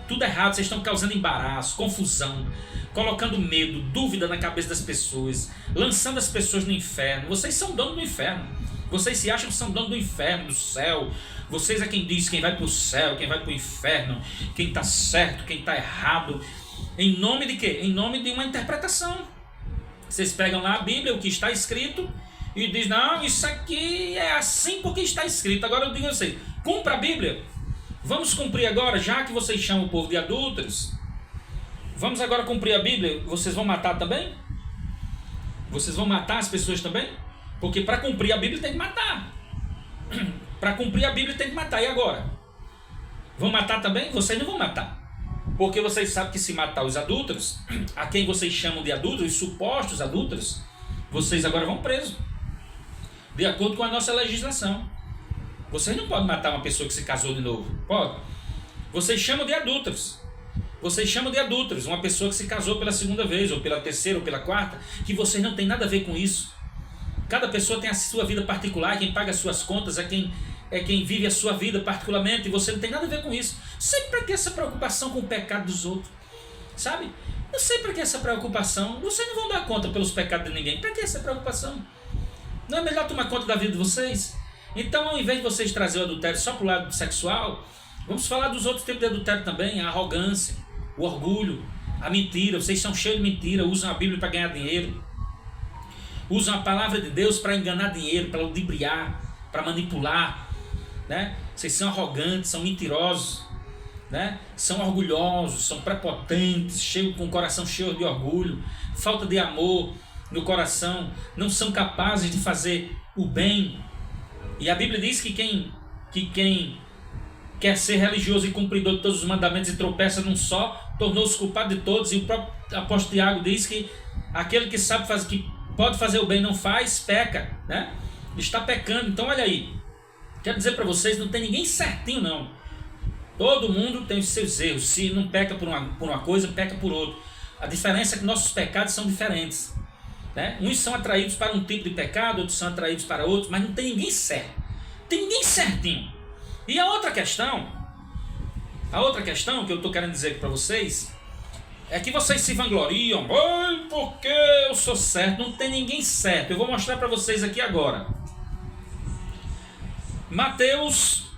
Tudo errado, vocês estão causando embaraço, confusão, colocando medo, dúvida na cabeça das pessoas, lançando as pessoas no inferno. Vocês são donos do inferno. Vocês se acham que são donos do inferno, do céu. Vocês é quem diz quem vai para o céu, quem vai para o inferno, quem está certo, quem está errado. Em nome de quê? Em nome de uma interpretação. Vocês pegam lá a Bíblia, o que está escrito, e dizem, não, isso aqui é assim porque está escrito. Agora eu digo a vocês, cumpra a Bíblia. Vamos cumprir agora, já que vocês chamam o povo de adúlteros. Vamos agora cumprir a Bíblia. Vocês vão matar também? Vocês vão matar as pessoas também? Porque para cumprir a Bíblia tem que matar. Para cumprir a Bíblia tem que matar. E agora? Vão matar também? Vocês não vão matar. Porque vocês sabem que se matar os adúlteros, a quem vocês chamam de adúlteros, supostos adúlteros, vocês agora vão presos. De acordo com a nossa legislação. Vocês não podem matar uma pessoa que se casou de novo. Pode. Vocês chamam de adúlteros. Vocês chamam de adúlteros uma pessoa que se casou pela segunda vez, ou pela terceira, ou pela quarta, que vocês não têm nada a ver com isso. Cada pessoa tem a sua vida particular, quem paga as suas contas é quem vive a sua vida particularmente, e você não tem nada a ver com isso. Não sei para que essa preocupação com o pecado dos outros, sabe? Não sei para que essa preocupação. Vocês não vão dar conta pelos pecados de ninguém. Para que essa preocupação? Não é melhor tomar conta da vida de vocês? Então, ao invés de vocês trazer o adultério só para o lado sexual, vamos falar dos outros tipos de adultério também, a arrogância, o orgulho, a mentira. Vocês são cheios de mentira, usam a Bíblia para ganhar dinheiro, usam a palavra de Deus para enganar dinheiro, para ludibriar, para manipular, né? Vocês são arrogantes, são mentirosos, né? São orgulhosos, são prepotentes, com o coração cheio de orgulho, falta de amor no coração, não são capazes de fazer o bem. E a Bíblia diz que quem quer ser religioso e cumpridor de todos os mandamentos e tropeça num só, tornou-se culpado de todos. E o próprio apóstolo Tiago diz que aquele que sabe fazer, que pode fazer o bem não faz, peca, né? Está pecando. Então olha aí, quero dizer para vocês, não tem ninguém certinho não. Todo mundo tem os seus erros. Se não peca por uma coisa, peca por outra. A diferença é que nossos pecados são diferentes, né? Uns são atraídos para um tipo de pecado, outros são atraídos para outros, mas não tem ninguém certo. Tem ninguém certinho. E a outra questão A outra questão que eu estou querendo dizer aqui para vocês é que vocês se vangloriam. Ai, porque eu sou certo. Não tem ninguém certo. Eu vou mostrar para vocês aqui agora. Mateus,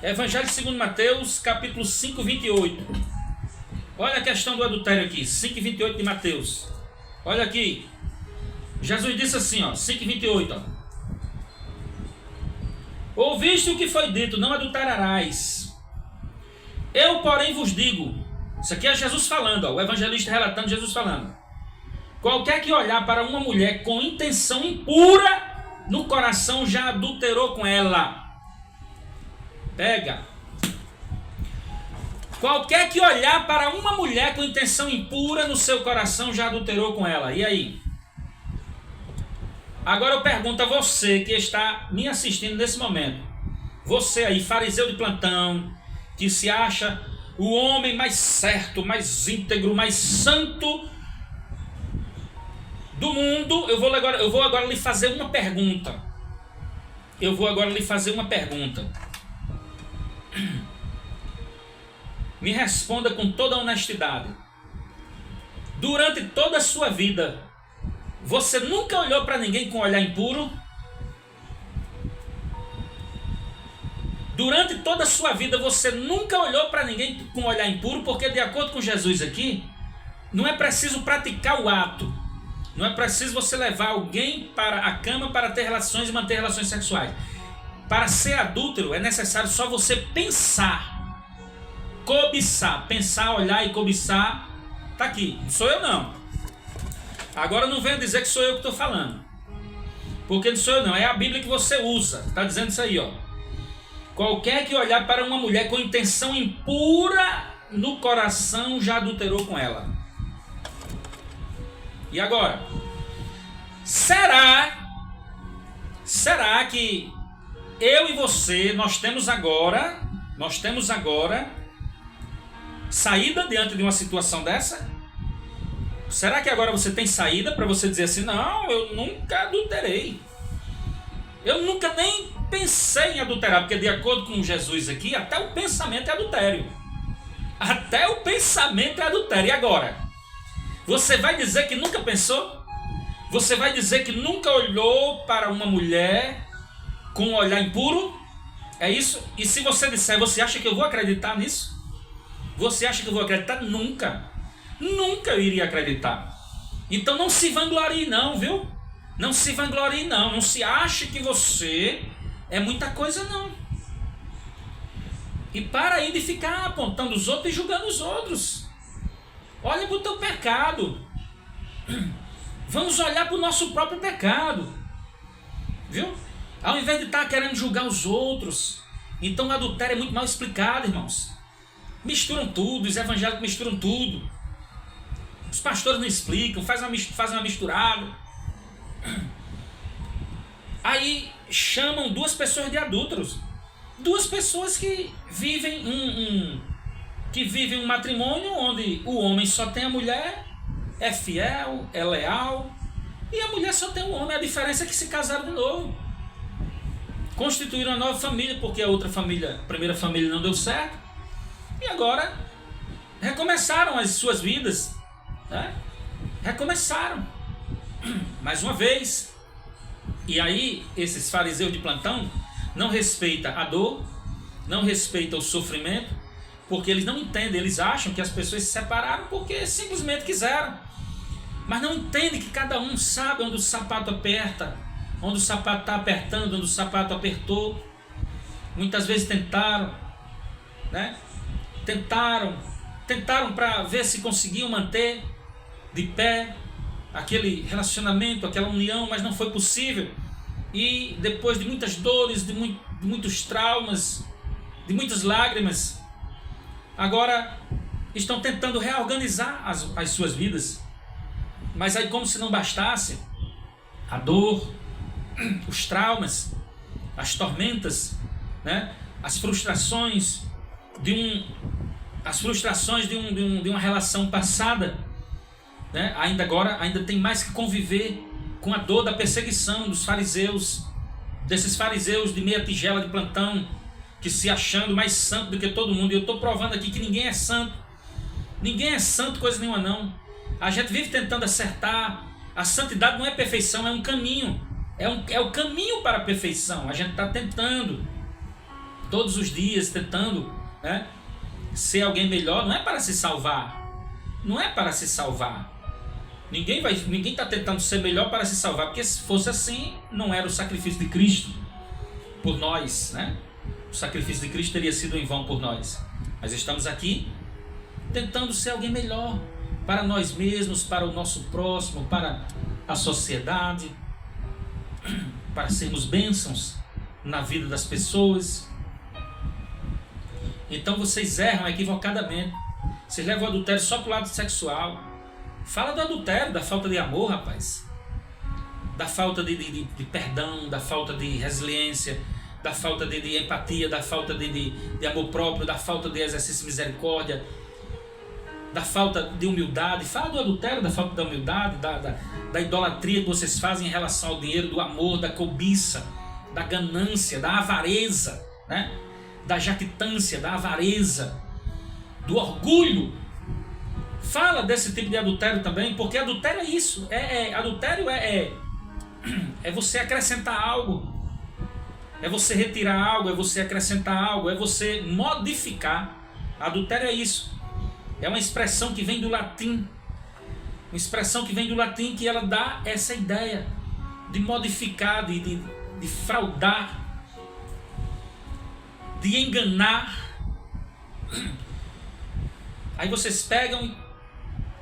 Evangelho segundo Mateus, capítulo 5, 28. Olha a questão do adultério aqui, 5, 28 de Mateus. Olha aqui. Jesus disse assim, ó, 5, 28. Ó. Ouviste o que foi dito, não adulterarás. Eu, porém, vos digo. Isso aqui é Jesus falando, ó, o evangelista relatando Jesus falando. Qualquer que olhar para uma mulher com intenção impura, no coração já adulterou com ela. Pega. Qualquer que olhar para uma mulher com intenção impura, no seu coração já adulterou com ela. E aí? Agora eu pergunto a você que está me assistindo nesse momento. Você aí, fariseu de plantão, que se acha o homem mais certo, mais íntegro, mais santo do mundo. Eu vou agora lhe fazer uma pergunta. Me responda com toda a honestidade. Durante toda a sua vida, você nunca olhou para ninguém com um olhar impuro? Durante toda a sua vida, você nunca olhou para ninguém com um olhar impuro? Porque, de acordo com Jesus aqui, não é preciso praticar o ato. Não é preciso você levar alguém para a cama para ter relações e manter relações sexuais. Para ser adúltero, é necessário só você pensar. Cobiçar. Pensar, olhar e cobiçar. Está aqui. Não sou eu, não. Agora não venha dizer que sou eu que estou falando. Porque não sou eu, não. É a Bíblia que você usa. Está dizendo isso aí, ó. Qualquer que olhar para uma mulher com intenção impura no coração já adulterou com ela. E agora? Será que eu e você, nós temos agora saída diante de uma situação dessa? Será que agora você tem saída para você dizer assim, não, eu nunca adulterei. Eu nunca nem pensei em adulterar, porque de acordo com Jesus aqui, até o pensamento é adultério. Até o pensamento é adultério. E agora? Você vai dizer que nunca pensou? Você vai dizer que nunca olhou para uma mulher com um olhar impuro? É isso? E se você disser, você acha que eu vou acreditar nisso? Você acha que eu vou acreditar? Nunca. Nunca eu iria acreditar. Então não se vanglorie não, viu? Não se vanglorie não. Não se ache que você é muita coisa não. E para aí de ficar apontando os outros e julgando os outros. Olha para o teu pecado. Vamos olhar para o nosso próprio pecado. Viu? Ao invés de estar querendo julgar os outros. Então o adultério é muito mal explicado, irmãos. Misturam tudo, os evangélicos misturam tudo. Os pastores não explicam, fazem uma misturada. Aí chamam duas pessoas de adúlteros. Duas pessoas que vivem um matrimônio onde o homem só tem a mulher, é fiel, é leal, e a mulher só tem o homem. A diferença é que se casaram de novo. Constituíram uma nova família, porque a outra família, a primeira família não deu certo. E agora recomeçaram as suas vidas, né? Recomeçaram mais uma vez. E aí esses fariseus de plantão não respeitam a dor, não respeitam o sofrimento, porque eles não entendem, eles acham que as pessoas se separaram porque simplesmente quiseram, mas não entendem que cada um sabe onde o sapato aperta, onde o sapato está apertando, onde o sapato apertou. Muitas vezes tentaram, né? Tentaram para ver se conseguiam manter de pé aquele relacionamento, aquela união, mas não foi possível. E depois de muitas dores, de muitos traumas, de muitas lágrimas, agora estão tentando reorganizar as suas vidas. Mas aí, como se não bastasse a dor, os traumas, as tormentas, né? As frustrações de uma relação passada, né? Ainda tem mais que conviver com a dor da perseguição dos fariseus, desses fariseus de meia tigela de plantão, que se achando mais santo do que todo mundo. E eu estou provando aqui que ninguém é santo. Ninguém é santo coisa nenhuma não. A gente vive tentando acertar. A santidade não é perfeição, é um caminho. É o caminho para a perfeição. A gente está tentando, todos os dias tentando, né, ser alguém melhor. Não é para se salvar. Não é para se salvar. Ninguém está tentando ser melhor para se salvar, porque se fosse assim, não era o sacrifício de Cristo por nós, né? O sacrifício de Cristo teria sido em vão por nós. Mas estamos aqui tentando ser alguém melhor para nós mesmos, para o nosso próximo, para a sociedade, para sermos bênçãos na vida das pessoas. Então vocês erram equivocadamente. Vocês levam o adultério só para o lado sexual. Fala do adultério, da falta de amor, rapaz. Da falta de perdão, da falta de resiliência, da falta de empatia, da falta de amor próprio, da falta de exercício de misericórdia, da falta de humildade. Fala do adultério, da falta da humildade, da idolatria que vocês fazem em relação ao dinheiro, do amor, da cobiça, da ganância, da avareza, né? Da jactância, da avareza, do orgulho. Fala desse tipo de adultério também, porque adultério é isso. Adultério é você acrescentar algo, é você retirar algo, é você acrescentar algo, é você modificar. Adultério é isso. É uma expressão que vem do latim. Uma expressão que vem do latim que ela dá essa ideia de modificar, de fraudar, de enganar. Aí vocês pegam e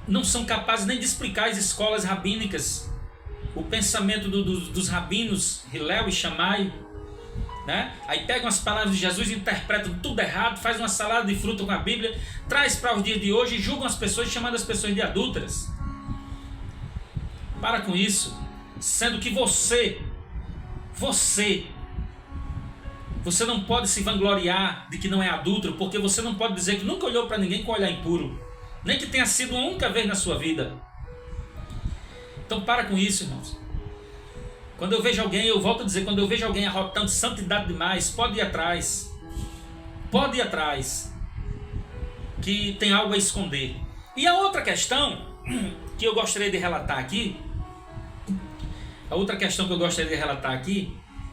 não são capazes nem de explicar as escolas rabínicas, o pensamento dos rabinos, Hillel e Shammai, né? Aí pegam as palavras de Jesus, interpretam tudo errado, faz uma salada de fruta com a Bíblia, traz para os dias de hoje e julgam as pessoas, chamando as pessoas de adúlteras. Para com isso, sendo que você não pode se vangloriar de que não é adúltero, porque você não pode dizer que nunca olhou para ninguém com olhar impuro, nem que tenha sido uma única vez na sua vida. Então para com isso, irmãos. Quando eu vejo alguém, eu volto a dizer, quando eu vejo alguém arrotando santidade demais, pode ir atrás, que tem algo a esconder. E a outra questão que eu gostaria de relatar aqui,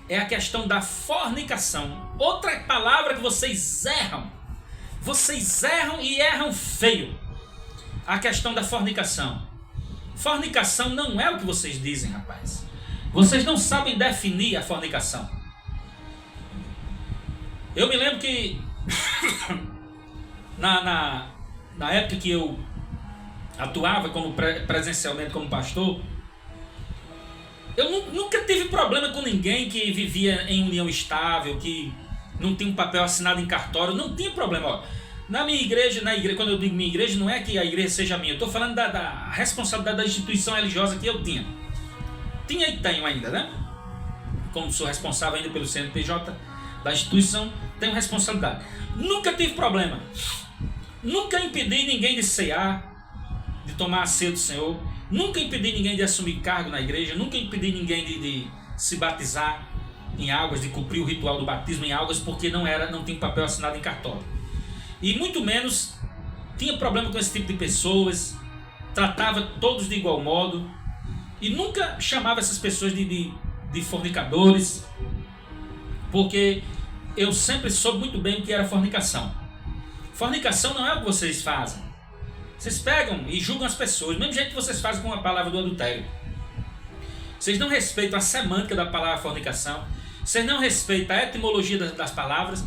é a questão da fornicação. Outra palavra que vocês erram. Vocês erram e erram feio. A questão da fornicação. Fornicação não é o que vocês dizem, rapaz. Vocês não sabem definir a fornicação. Eu me lembro que na época que eu atuava presencialmente como pastor, eu nunca tive problema com ninguém que vivia em união estável, que não tinha um papel assinado em cartório. Não tinha problema. Ó, na minha igreja, quando eu digo minha igreja, não é que a igreja seja minha. Eu estou falando da responsabilidade da instituição religiosa que eu tinha. Tinha e tenho ainda, né? Como sou responsável ainda pelo CNPJ da instituição, tenho responsabilidade. Nunca tive problema. Nunca impedi ninguém de cear, de tomar a ceia do Senhor. Nunca impedi ninguém de assumir cargo na igreja. Nunca impedi ninguém de se batizar em águas, de cumprir o ritual do batismo em águas, porque não tinha papel assinado em cartório. E muito menos tinha problema com esse tipo de pessoas. Tratava todos de igual modo. E nunca chamava essas pessoas de fornicadores, porque eu sempre soube muito bem o que era fornicação. Fornicação não é o que vocês fazem. Vocês pegam e julgam as pessoas, do mesmo jeito que vocês fazem com a palavra do adultério. Vocês não respeitam a semântica da palavra fornicação. Vocês não respeitam a etimologia das palavras.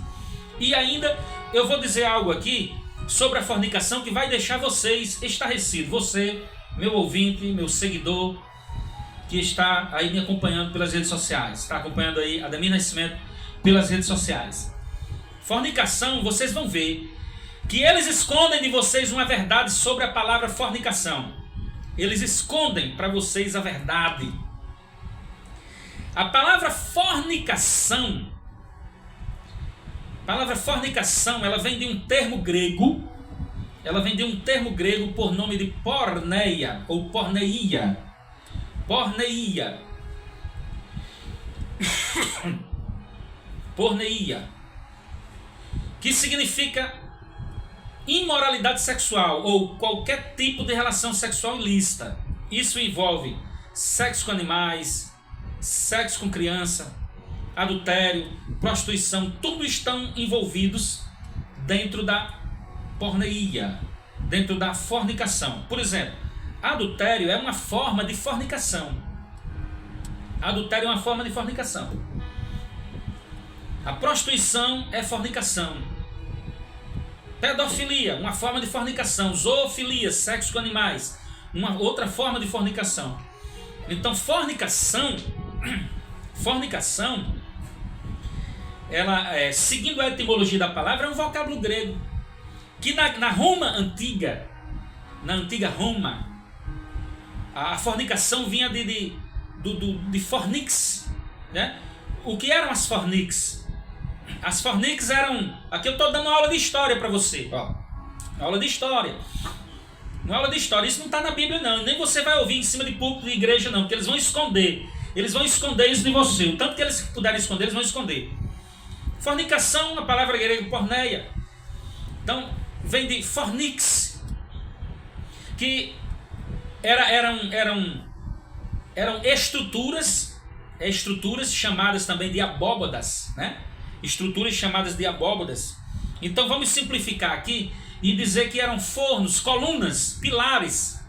E ainda eu vou dizer algo aqui sobre a fornicação que vai deixar vocês estarrecidos. Você, meu ouvinte, meu seguidor, que está aí me acompanhando pelas redes sociais, está acompanhando aí Ademir Nascimento pelas redes sociais. Fornicação, vocês vão ver que eles escondem de vocês uma verdade sobre a palavra fornicação. Eles escondem para vocês a verdade. A palavra fornicação, ela vem de um termo grego. Ela vem de um termo grego por nome de porneia ou porneia. Porneia. que significa imoralidade sexual ou qualquer tipo de relação sexual ilícita. Isso envolve sexo com animais, sexo com criança, adultério, prostituição, tudo estão envolvidos dentro da porneia, dentro da fornicação. Por exemplo, adultério é uma forma de fornicação. Adultério é uma forma de fornicação. A prostituição é fornicação. Pedofilia, uma forma de fornicação. Zoofilia, sexo com animais, uma outra forma de fornicação. Então, fornicação, ela, seguindo a etimologia da palavra, é um vocábulo grego que na Roma antiga, na antiga Roma, a fornicação vinha de fornix, né? O que eram as fornix? As fornix eram... Aqui eu estou dando uma aula de história para você. Ó, aula de história. Uma aula de história. Isso não está na Bíblia, não. Nem você vai ouvir em cima de púlpito de igreja, não. Porque eles vão esconder. Eles vão esconder isso de você. O tanto que eles puderem esconder, eles vão esconder. Fornicação, a palavra grega porneia. Então, vem de fornix. Que eram estruturas chamadas também de abóbadas, né? Estruturas chamadas de abóbadas. Então vamos simplificar aqui e dizer que eram fornos, colunas, pilares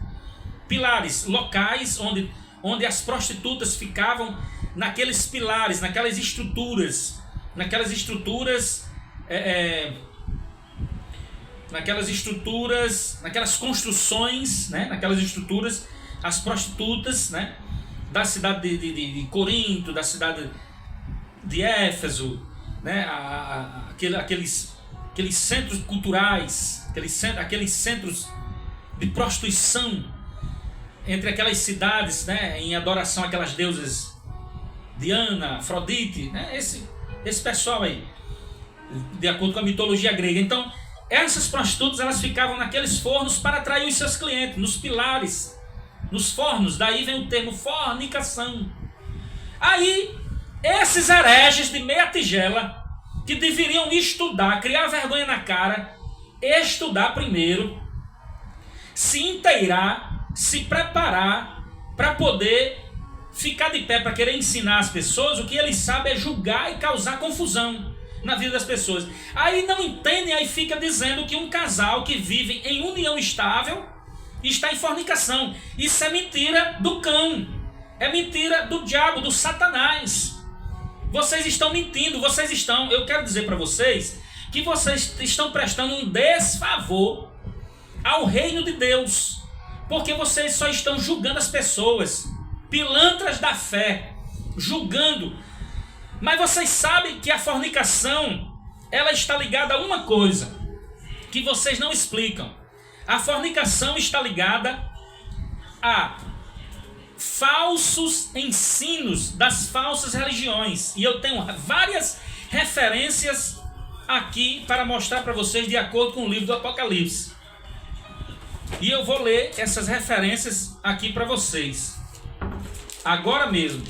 locais onde as prostitutas ficavam naqueles pilares, naquelas estruturas, naquelas construções, né? Naquelas estruturas, as prostitutas, né? Da cidade de Corinto, da cidade de Éfeso, né? Aqueles centros culturais, aqueles centros de prostituição entre aquelas cidades, né? Em adoração àquelas deusas Diana, Afrodite, né? Esse pessoal aí, de acordo com a mitologia grega. Então, essas prostitutas, elas ficavam naqueles fornos para atrair os seus clientes, nos pilares, nos fornos. Daí vem o termo fornicação. Aí, esses hereges de meia tigela, que deveriam estudar, criar vergonha na cara, estudar primeiro, se inteirar, se preparar para poder ficar de pé, para querer ensinar as pessoas, o que eles sabem é julgar e causar confusão na vida das pessoas. Aí não entendem, aí fica dizendo que um casal que vive em união estável está em fornicação. Isso é mentira do cão, é mentira do diabo, do Satanás. Vocês estão mentindo, eu quero dizer para vocês que vocês estão prestando um desfavor ao reino de Deus, porque vocês só estão julgando as pessoas, pilantras da fé, julgando. Mas vocês sabem que a fornicação, ela está ligada a uma coisa que vocês não explicam. A fornicação está ligada a falsos ensinos das falsas religiões. E eu tenho várias referências aqui para mostrar para vocês de acordo com o livro do Apocalipse. E eu vou ler essas referências aqui para vocês. Agora mesmo.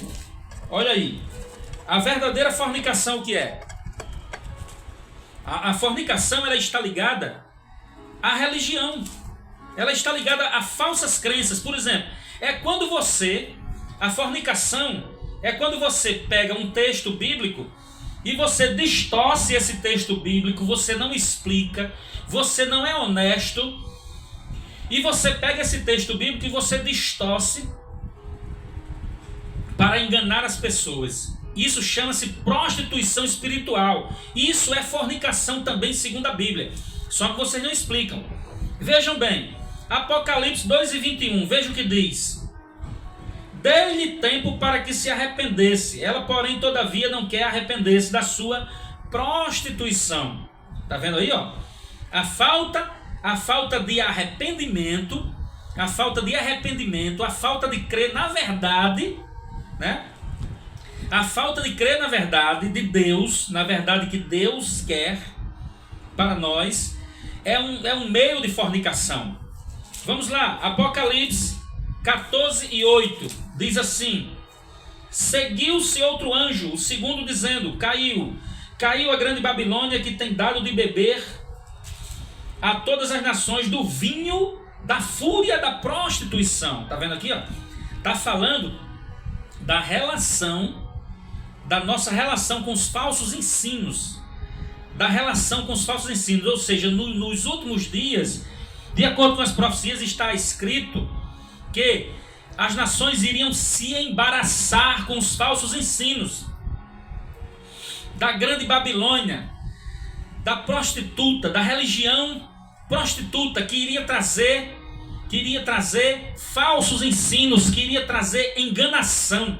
Olha aí. A verdadeira fornicação, o que é? A fornicação, ela está ligada à religião. Ela está ligada a falsas crenças. Por exemplo, a fornicação é quando você pega um texto bíblico e você distorce esse texto bíblico, você não explica, você não é honesto, e você pega esse texto bíblico e você distorce para enganar as pessoas. Isso chama-se prostituição espiritual. Isso é fornicação também, segundo a Bíblia. Só que vocês não explicam. Vejam bem, Apocalipse 2:21, veja o que diz. Dei-lhe tempo para que se arrependesse. Ela, porém, todavia não quer arrepender-se da sua prostituição. Tá vendo aí, ó? A falta de arrependimento, a falta de crer na verdade, né? A falta de crer na verdade de Deus, na verdade que Deus quer para nós, é um meio de fornicação. Vamos lá, Apocalipse 14:8 diz assim: seguiu-se outro anjo, o segundo, dizendo: caiu, Caiu a grande Babilônia, que tem dado de beber a todas as nações do vinho da fúria da prostituição. Tá vendo aqui, ó? Tá falando da relação, da nossa relação com os falsos ensinos. Da relação com os falsos ensinos. Ou seja, nos últimos dias, de acordo com as profecias, está escrito que as nações iriam se embaraçar com os falsos ensinos da grande Babilônia, da prostituta, da religião prostituta, que iria trazer falsos ensinos, que iria trazer enganação.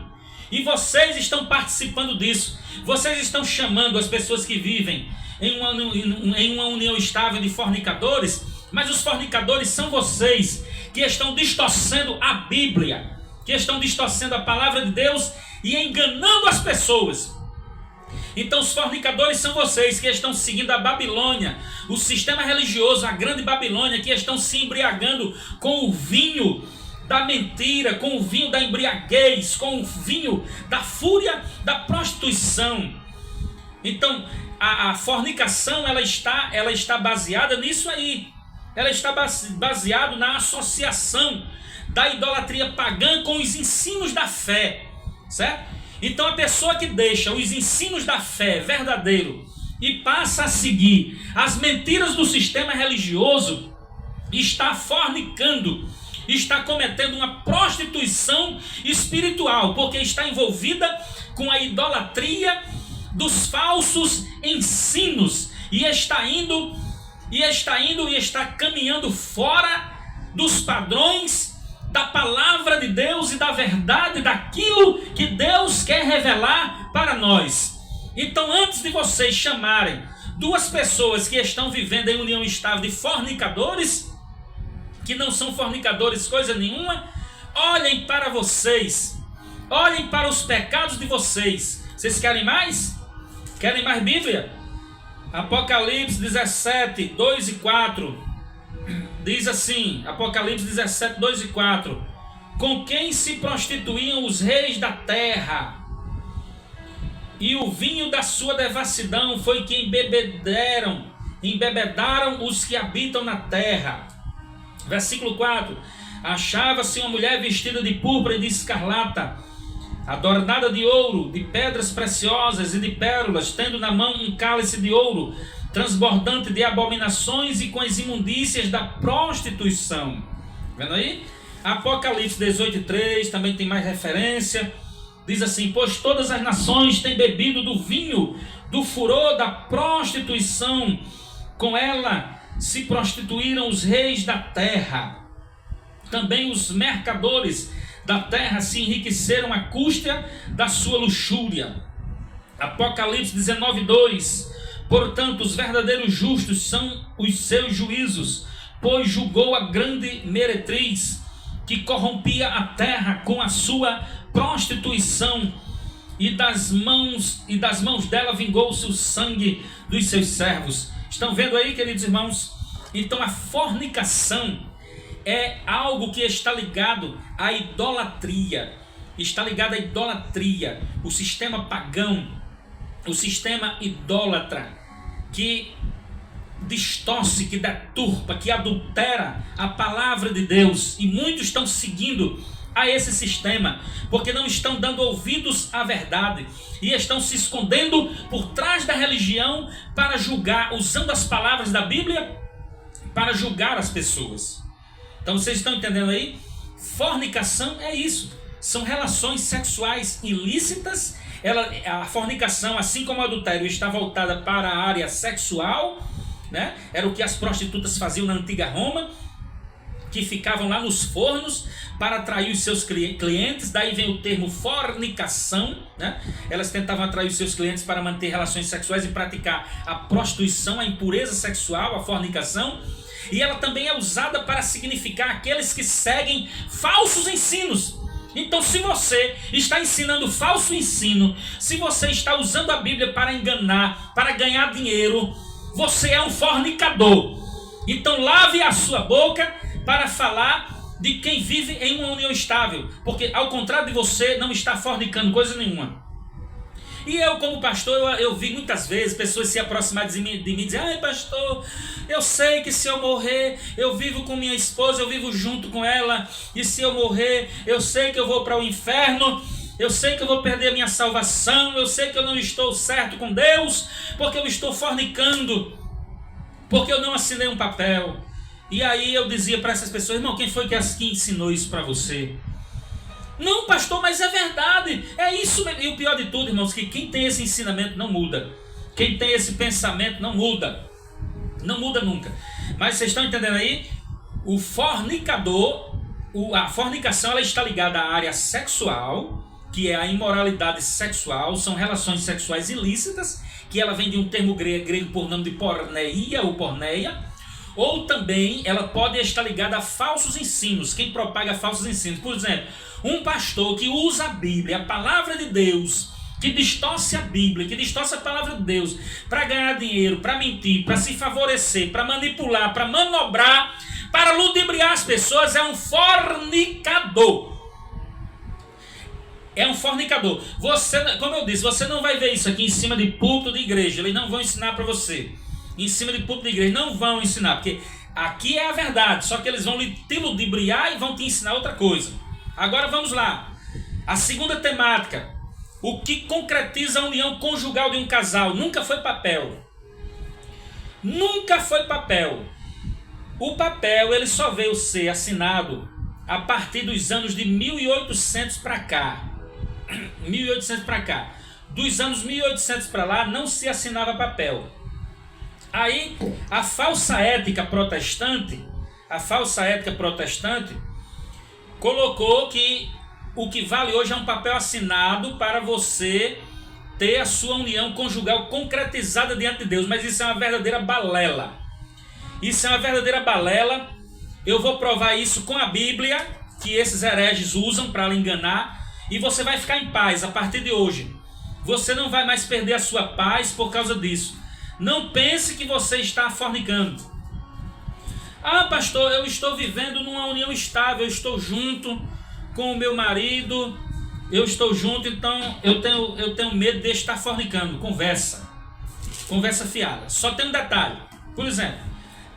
E vocês estão participando disso. Vocês estão chamando as pessoas que vivem em uma união estável de fornicadores, mas os fornicadores são vocês, que estão distorcendo a Bíblia, que estão distorcendo a palavra de Deus e enganando as pessoas. Então os fornicadores são vocês, que estão seguindo a Babilônia, o sistema religioso, a grande Babilônia, que estão se embriagando com o vinho da mentira, com o vinho da embriaguez, com o vinho da fúria da prostituição. Então a fornicação, ela está baseada nisso aí. Ela está baseada na associação da idolatria pagã com os ensinos da fé, certo? Então a pessoa que deixa os ensinos da fé verdadeiro e passa a seguir as mentiras do sistema religioso, está fornicando, está cometendo uma prostituição espiritual, porque está envolvida com a idolatria dos falsos ensinos e está caminhando fora dos padrões da palavra de Deus e da verdade, daquilo que Deus quer revelar para nós. Então, antes de vocês chamarem duas pessoas que estão vivendo em união estável de fornicadores, que não são fornicadores coisa nenhuma, olhem para vocês, olhem para os pecados de vocês. Vocês querem mais? Querem mais Bíblia? Apocalipse 17, 2 e 4 diz assim, Apocalipse 17, 2 e 4: com quem se prostituíam os reis da terra, e o vinho da sua devassidão foi que embebedaram os que habitam na terra. Versículo 4: achava-se uma mulher vestida de púrpura e de escarlata, adornada de ouro, de pedras preciosas e de pérolas, tendo na mão um cálice de ouro transbordante de abominações e com as imundícias da prostituição. Vendo aí? Apocalipse 18:3 também tem mais referência. Diz assim: pois todas as nações têm bebido do vinho do furor da prostituição, com ela se prostituíram os reis da terra. Também os mercadores da terra se enriqueceram à custa da sua luxúria. Apocalipse 19:2: portanto, os verdadeiros justos são os seus juízos, pois julgou a grande meretriz, que corrompia a terra com a sua prostituição, e das mãos dela vingou-se o sangue dos seus servos. Estão vendo aí, queridos irmãos? Então a fornicação é algo que está ligado à idolatria. Está ligado à idolatria, o sistema pagão, o sistema idólatra, que distorce, que deturpa, que adultera a palavra de Deus. E muitos estão seguindo a esse sistema, porque não estão dando ouvidos à verdade e estão se escondendo por trás da religião para julgar, usando as palavras da Bíblia para julgar as pessoas. Então vocês estão entendendo aí? Fornicação é isso, são relações sexuais ilícitas. A fornicação, assim como o adultério, está voltada para a área sexual, né? Era o que as prostitutas faziam na antiga Roma, que ficavam lá nos fornos para atrair os seus clientes. Daí vem o termo fornicação, né? Elas tentavam atrair os seus clientes para manter relações sexuais e praticar a prostituição, a impureza sexual, a fornicação. E ela também é usada para significar aqueles que seguem falsos ensinos. Então, se você está ensinando falso ensino, se você está usando a Bíblia para enganar, para ganhar dinheiro, você é um fornicador. Então, lave a sua boca para falar de quem vive em uma união estável, porque ao contrário de você, não está fornicando coisa nenhuma. E eu, como pastor, eu vi muitas vezes pessoas se aproximar de mim e dizer: ai, pastor, eu sei que se eu morrer, eu vivo com minha esposa, eu vivo junto com ela, e se eu morrer, eu sei que eu vou para o inferno, eu sei que eu vou perder a minha salvação, eu sei que eu não estou certo com Deus, porque eu estou fornicando, porque eu não assinei um papel. E aí eu dizia para essas pessoas: irmão, quem foi que ensinou isso para você? Não, pastor, mas é verdade, é isso mesmo. E o pior de tudo, irmãos, que quem tem esse ensinamento não muda. Quem tem esse pensamento não muda. Não muda nunca. Mas vocês estão entendendo aí? O fornicador, a fornicação, ela está ligada à área sexual, que é a imoralidade sexual, são relações sexuais ilícitas, que ela vem de um termo grego por nome de porneia ou porneia. Ou também ela pode estar ligada a falsos ensinos, quem propaga falsos ensinos. Por exemplo, um pastor que usa a Bíblia, a palavra de Deus, que distorce a Bíblia, que distorce a palavra de Deus, para ganhar dinheiro, para mentir, para se favorecer, para manipular, para manobrar, para ludibriar as pessoas, é um fornicador. É um fornicador. Você, como eu disse, você não vai ver isso aqui em cima de púlpito de igreja, eles não vão ensinar para você. Em cima de púlpito de igreja, não vão ensinar, porque aqui é a verdade, só que eles vão te ludibriar e vão te ensinar outra coisa. Agora vamos lá. A segunda temática: o que concretiza a união conjugal de um casal? Nunca foi papel. Nunca foi papel. O papel ele só veio ser assinado a partir dos anos de 1800 para cá. 1800 para cá. Dos anos 1800 para lá não se assinava papel. Aí a falsa ética protestante colocou que o que vale hoje é um papel assinado para você ter a sua união conjugal concretizada diante de Deus. Mas isso é uma verdadeira balela. Isso é uma verdadeira balela. Eu vou provar isso com a Bíblia, que esses hereges usam para lhe enganar, e você vai ficar em paz a partir de hoje. Você não vai mais perder a sua paz por causa disso. Não pense que você está fornicando. Ah, pastor, eu estou vivendo numa união estável, eu estou junto com o meu marido, eu estou junto, então eu tenho medo de estar fornicando. Conversa fiada. Só tem um detalhe. Por exemplo,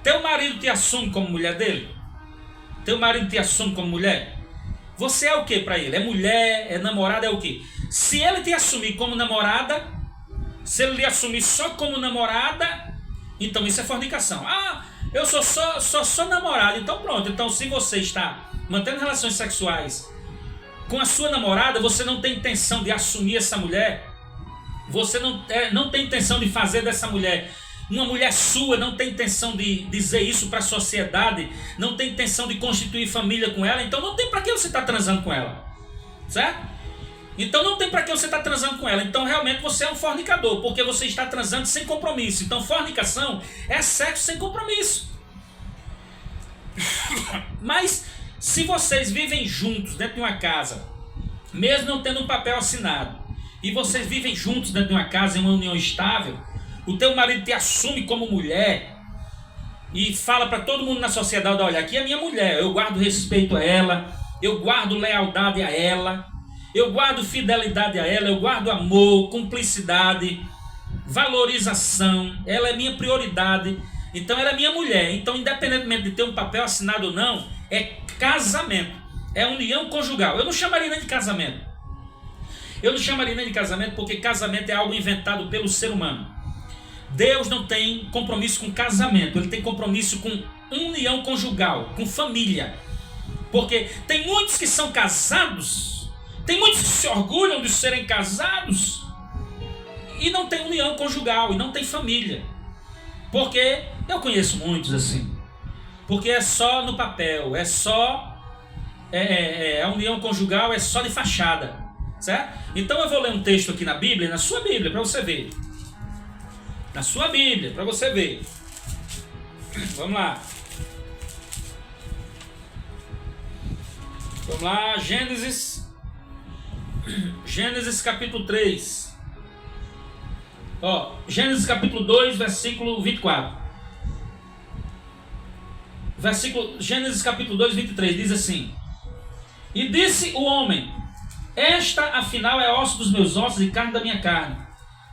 teu marido te assume como mulher dele? Teu marido te assume como mulher? Você é o que para ele? É mulher, é namorada, é o que? Se ele te assumir como namorada, se ele lhe assumir só como namorada, então isso é fornicação. Ah, eu sou namorado, então pronto. Então se você está mantendo relações sexuais com a sua namorada, você não tem intenção de assumir essa mulher, você não tem intenção de fazer dessa mulher uma mulher sua, não tem intenção de dizer isso para a sociedade, não tem intenção de constituir família com ela, então não tem para que você está transando com ela, certo? Então não tem para que você está transando com ela. Então realmente você é um fornicador, porque você está transando sem compromisso. Então fornicação é sexo sem compromisso. Mas se vocês vivem juntos dentro de uma casa, mesmo não tendo um papel assinado, e vocês vivem juntos dentro de uma casa em uma união estável, o teu marido te assume como mulher e fala para todo mundo na sociedade: olha, aqui é minha mulher, eu guardo respeito a ela, eu guardo lealdade a ela, eu guardo fidelidade a ela, eu guardo amor, cumplicidade, valorização, ela é minha prioridade, então ela é minha mulher. Então, independentemente de ter um papel assinado ou não, é casamento, é união conjugal. Eu não chamaria nem de casamento. Porque casamento é algo inventado pelo ser humano. Deus não tem compromisso com casamento, ele tem compromisso com união conjugal, com família. Porque tem muitos que são casados, tem muitos que se orgulham de serem casados e não tem união conjugal, e não tem família. Porque eu conheço muitos assim. Porque é só no papel, é só... a união conjugal é só de fachada, certo? Então eu vou ler um texto aqui na Bíblia, na sua Bíblia, para você ver. Na sua Bíblia, para você ver. Vamos lá. Vamos lá, Gênesis capítulo 3. Gênesis capítulo 2, versículo 24. Gênesis capítulo 2, 23, diz assim: e disse o homem: Esta, afinal, é osso dos meus ossos e carne da minha carne.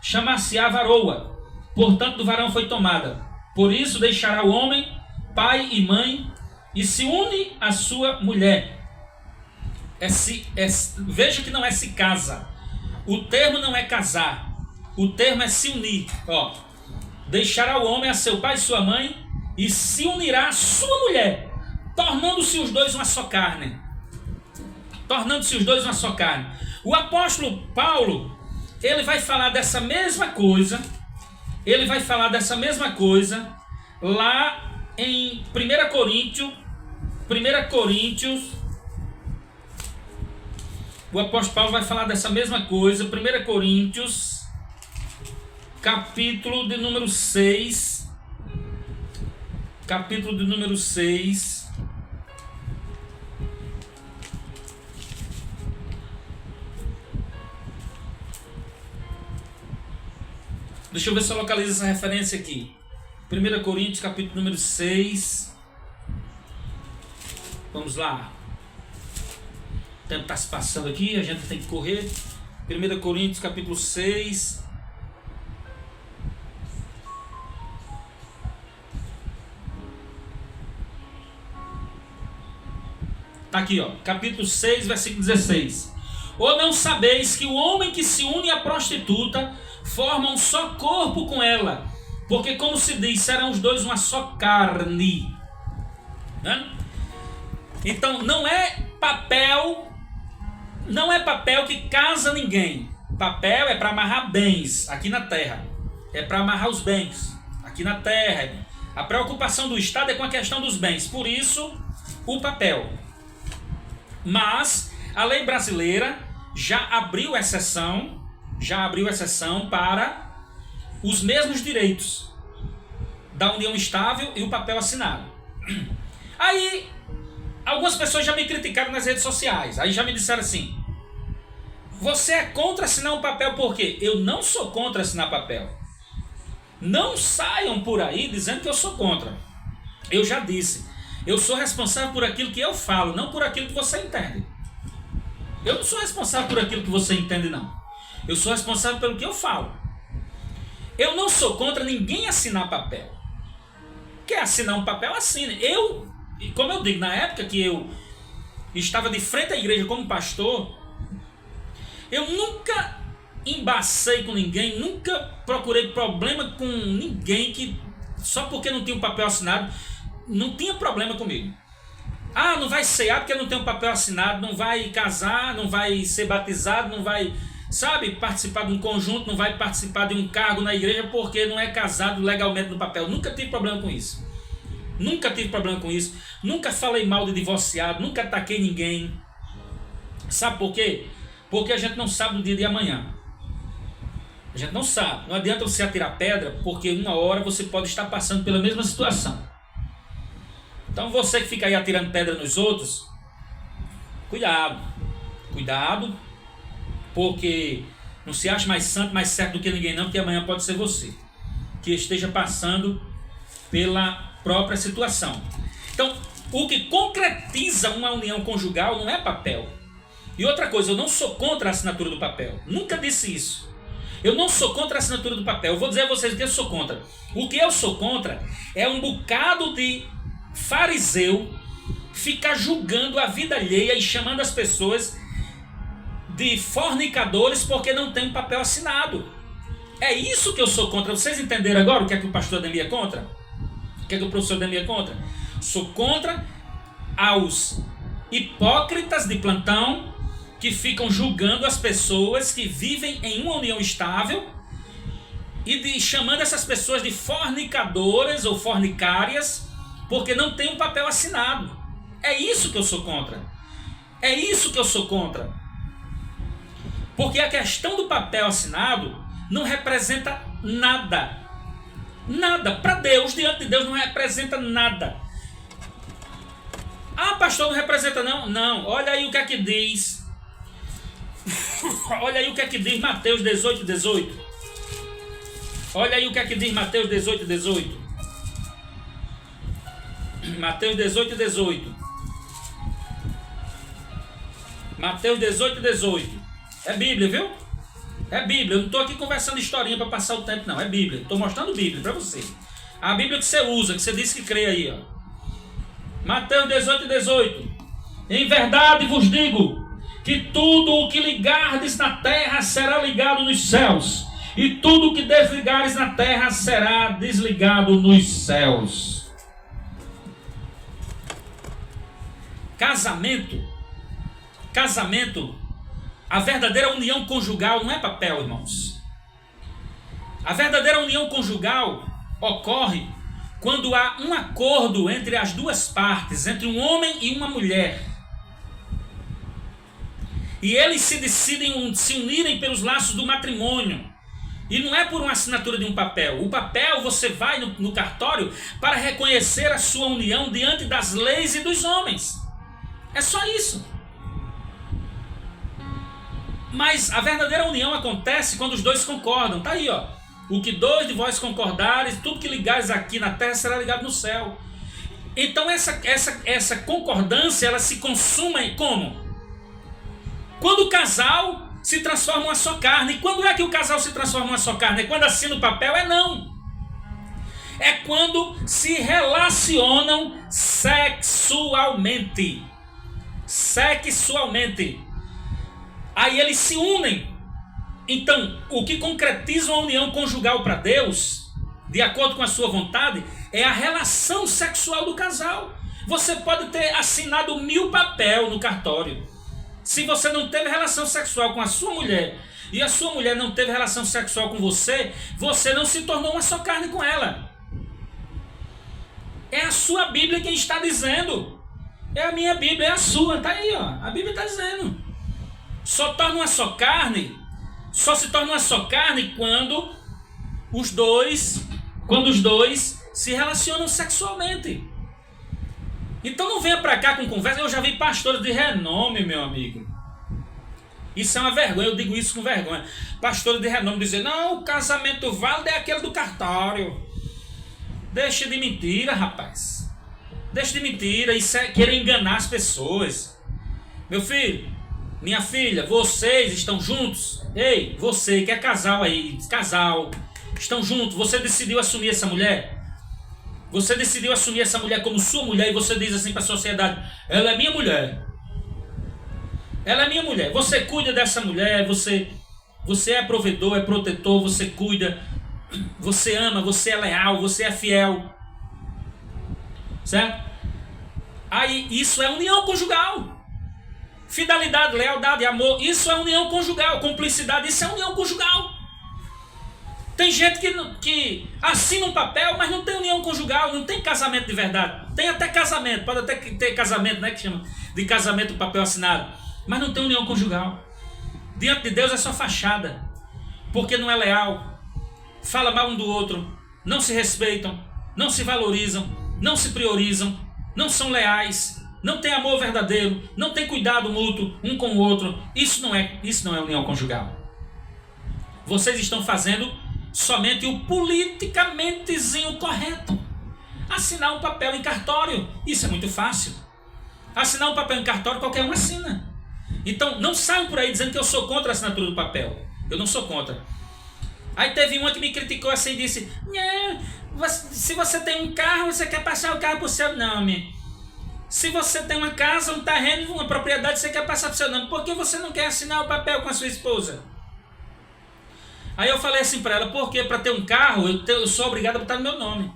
Chamar-se-á varoa, portanto do varão foi tomada. Por isso deixará o homem pai e mãe e se une à sua mulher. Veja que não é se casa. O termo não é casar. O termo é se unir. Ó, deixará o homem a seu pai e sua mãe e se unirá à sua mulher, tornando-se os dois uma só carne. Tornando-se os dois uma só carne. O apóstolo Paulo, ele vai falar dessa mesma coisa. Ele vai falar dessa mesma coisa lá em 1 Coríntios. O apóstolo Paulo vai falar dessa mesma coisa. 1 Coríntios, capítulo de número 6. Capítulo de número 6. Deixa eu ver se eu localizo essa referência aqui. 1 Coríntios, capítulo número 6. Vamos lá. O tempo está se passando aqui, a gente tem que correr. 1 Coríntios, capítulo 6. Está aqui, ó. Capítulo 6, versículo 16. Ou não sabeis que o homem que se une à prostituta forma um só corpo com ela? Porque, como se diz, serão os dois uma só carne. Né? Então, não é papel que casa ninguém. Papel é para amarrar bens aqui na terra. É para amarrar os bens aqui na terra. A preocupação do Estado é com a questão dos bens. Por isso, o papel. Mas a lei brasileira já abriu exceção para os mesmos direitos da união estável e o papel assinado. Aí, algumas pessoas já me criticaram nas redes sociais. Aí já me disseram assim: você é contra assinar um papel por quê? Eu não sou contra assinar papel. Não saiam por aí dizendo que eu sou contra. Eu já disse, eu sou responsável por aquilo que eu falo, não por aquilo que você entende. Eu não sou responsável por aquilo que você entende, não. Eu sou responsável pelo que eu falo. Eu não sou contra ninguém assinar papel. Quer assinar um papel, assine. Como eu digo, na época que eu estava de frente à igreja como pastor, eu nunca embacei com ninguém, nunca procurei problema com ninguém que só porque não tinha um papel assinado, não tinha problema comigo. Ah, não vai cear porque não tem um papel assinado, não vai casar, não vai ser batizado, não vai, participar de um conjunto, não vai participar de um cargo na igreja porque não é casado legalmente no papel. Nunca tive problema com isso. Nunca falei mal de divorciado, nunca ataquei ninguém. Sabe por quê? Porque a gente não sabe do dia de amanhã. A gente não sabe. Não adianta você atirar pedra, porque uma hora você pode estar passando pela mesma situação. Então você que fica aí atirando pedra nos outros, cuidado, porque não se acha mais santo, mais certo do que ninguém não, porque amanhã pode ser você que esteja passando pela própria situação. Então, o que concretiza uma união conjugal não é papel. E outra coisa, eu não sou contra a assinatura do papel. Nunca disse isso. Eu não sou contra a assinatura do papel. Eu vou dizer a vocês o que eu sou contra. O que eu sou contra é um bocado de fariseu ficar julgando a vida alheia e chamando as pessoas de fornicadores porque não tem um papel assinado. É isso que eu sou contra. Vocês entenderam agora o que é que o pastor Ademir é contra? O que é que o professor Ademir é contra? Sou contra aos hipócritas de plantão que ficam julgando as pessoas que vivem em uma união estável e chamando essas pessoas de fornicadoras ou fornicárias porque não tem um papel assinado. É isso que eu sou contra. Porque a questão do papel assinado não representa nada. Nada. Para Deus, diante de Deus, não representa nada. Ah, pastor, não representa não? Não. Olha aí o que é que diz. Olha aí o que é que diz Mateus 18, 18. Olha aí o que é que diz Mateus 18, 18. Mateus 18, 18. Mateus 18, 18. É Bíblia, viu? É Bíblia. Eu não estou aqui conversando historinha para passar o tempo, não. É Bíblia. Estou mostrando Bíblia para você. A Bíblia que você usa, que você disse que crê aí, ó. Mateus 18, 18. Em verdade vos digo que tudo o que ligardes na terra será ligado nos céus, e tudo o que desligares na terra será desligado nos céus. Casamento, a verdadeira união conjugal não é papel, irmãos. A verdadeira união conjugal ocorre quando há um acordo entre as duas partes, entre um homem e uma mulher. E eles se decidem se unirem pelos laços do matrimônio. E não é por uma assinatura de um papel. O papel você vai no cartório para reconhecer a sua união diante das leis e dos homens. É só isso. Mas a verdadeira união acontece quando os dois concordam. Está aí, ó. O que dois de vós concordares, tudo que ligares aqui na terra será ligado no céu. Então essa concordância, ela se consuma como? Quando o casal se transforma em uma só carne. E quando é que o casal se transforma em uma só carne? É quando assina o papel? É não. É quando se relacionam sexualmente. Aí eles se unem. Então, o que concretiza uma união conjugal para Deus, de acordo com a sua vontade, é a relação sexual do casal. Você pode ter assinado 1000 papel no cartório. Se você não teve relação sexual com a sua mulher e a sua mulher não teve relação sexual com você, você não se tornou uma só carne com ela. É a sua Bíblia quem está dizendo. É a minha Bíblia, é a sua. Está aí, ó. A Bíblia está dizendo. Só se torna uma só carne quando os dois se relacionam sexualmente. Então não venha para cá com conversa. Eu já vi pastores de renome, meu amigo. Isso é uma vergonha, eu digo isso com vergonha. Pastores de renome dizer, não, o casamento válido é aquele do cartório. Deixa de mentira, rapaz. Deixa de mentira. Isso é querer enganar as pessoas. Meu filho, minha filha, vocês estão juntos? Ei, você que é casal aí, casal, estão juntos, você decidiu assumir essa mulher? Você decidiu assumir essa mulher como sua mulher e você diz assim para a sociedade, ela é minha mulher. Ela é minha mulher. Você cuida dessa mulher, você é provedor, é protetor, você cuida, você ama, você é leal, você é fiel. Certo? Aí isso é união conjugal. Fidelidade, lealdade, amor, isso é união conjugal. Cumplicidade, isso é união conjugal. Tem gente que assina um papel, mas não tem união conjugal, não tem casamento de verdade. Tem até casamento, pode até ter casamento, né, que chama de casamento papel assinado, mas não tem união conjugal. Diante de Deus é só fachada, porque não é leal, fala mal um do outro, não se respeitam, não se valorizam, não se priorizam, não são leais, não tem amor verdadeiro, não tem cuidado mútuo um com o outro. Isso não é união conjugal. Vocês estão fazendo somente o politicamentezinho correto. Assinar um papel em cartório, isso é muito fácil. Assinar um papel em cartório qualquer um assina. Então não saiam por aí dizendo que eu sou contra a assinatura do papel. Eu não sou contra. Aí teve uma que me criticou assim e disse, se você tem um carro, você quer passar o carro para o seu nome. Se você tem uma casa, um terreno, uma propriedade, você quer passar para o seu nome. Por que você não quer assinar o papel com a sua esposa? Aí eu falei assim para ela, porque para ter um carro, eu sou obrigado a botar no meu nome.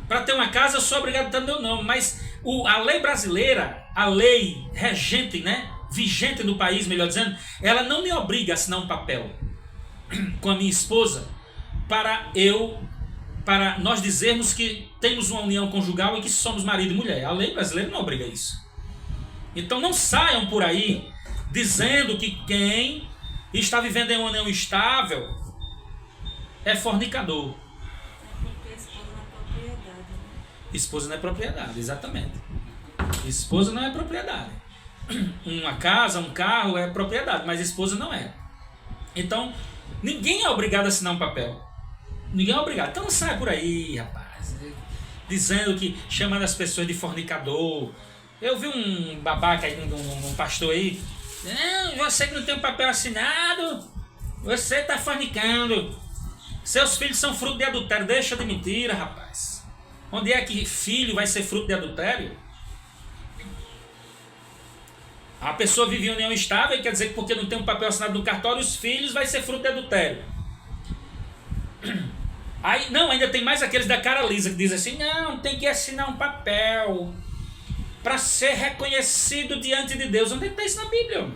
Para ter uma casa, eu sou obrigado a botar no meu nome. Mas a lei brasileira, a lei regente, né, vigente no país, melhor dizendo, ela não me obriga a assinar um papel com a minha esposa para nós dizermos que temos uma união conjugal e que somos marido e mulher. A lei brasileira não obriga isso. Então não saiam por aí dizendo que quem está vivendo em uma união estável é fornicador. Porque esposa não é propriedade. Né? Esposa não é propriedade, exatamente. Esposa não é propriedade. Uma casa, um carro é propriedade, mas esposa não é. Então, ninguém é obrigado a assinar um papel. Ninguém é obrigado. Então não sai por aí, rapaz, dizendo que, chamando as pessoas de fornicador. Eu vi um babaca aí, um pastor aí, Não, você que não tem um papel assinado, você está fornicando. Seus filhos são fruto de adultério. Deixa de mentira, rapaz. Onde é que filho vai ser fruto de adultério? A pessoa vive em união estável e quer dizer que porque não tem um papel assinado no cartório, os filhos vai ser fruto de adultério. Aí, não, ainda tem mais aqueles da cara lisa que dizem assim, não, tem que assinar um papel para ser reconhecido diante de Deus. Onde é que está isso na Bíblia?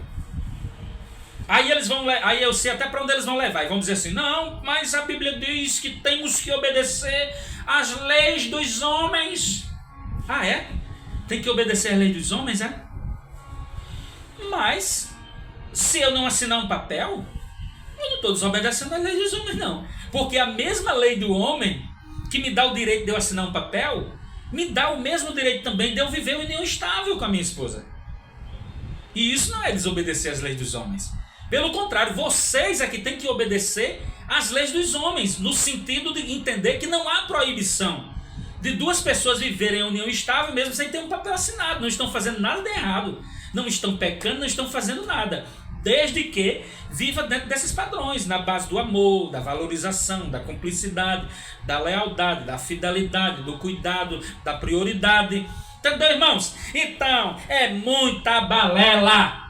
Aí eles vão, aí eu sei até para onde eles vão levar e vão dizer assim, não, mas a Bíblia diz que temos que obedecer às leis dos homens. Ah, é? Tem que obedecer às leis dos homens, é? Mas se eu não assinar um papel, eu não estou desobedecendo às leis dos homens, não. Porque a mesma lei do homem que me dá o direito de eu assinar um papel, me dá o mesmo direito também de eu viver em união estável com a minha esposa. E isso não é desobedecer às leis dos homens. Pelo contrário, vocês é que têm que obedecer às leis dos homens, no sentido de entender que não há proibição de duas pessoas viverem em união estável mesmo sem ter um papel assinado. Não estão fazendo nada de errado, não estão pecando, não estão fazendo nada. Desde que viva dentro desses padrões, na base do amor, da valorização, da cumplicidade, da lealdade, da fidelidade, do cuidado, da prioridade. Entendeu, irmãos? Então, é muita balela.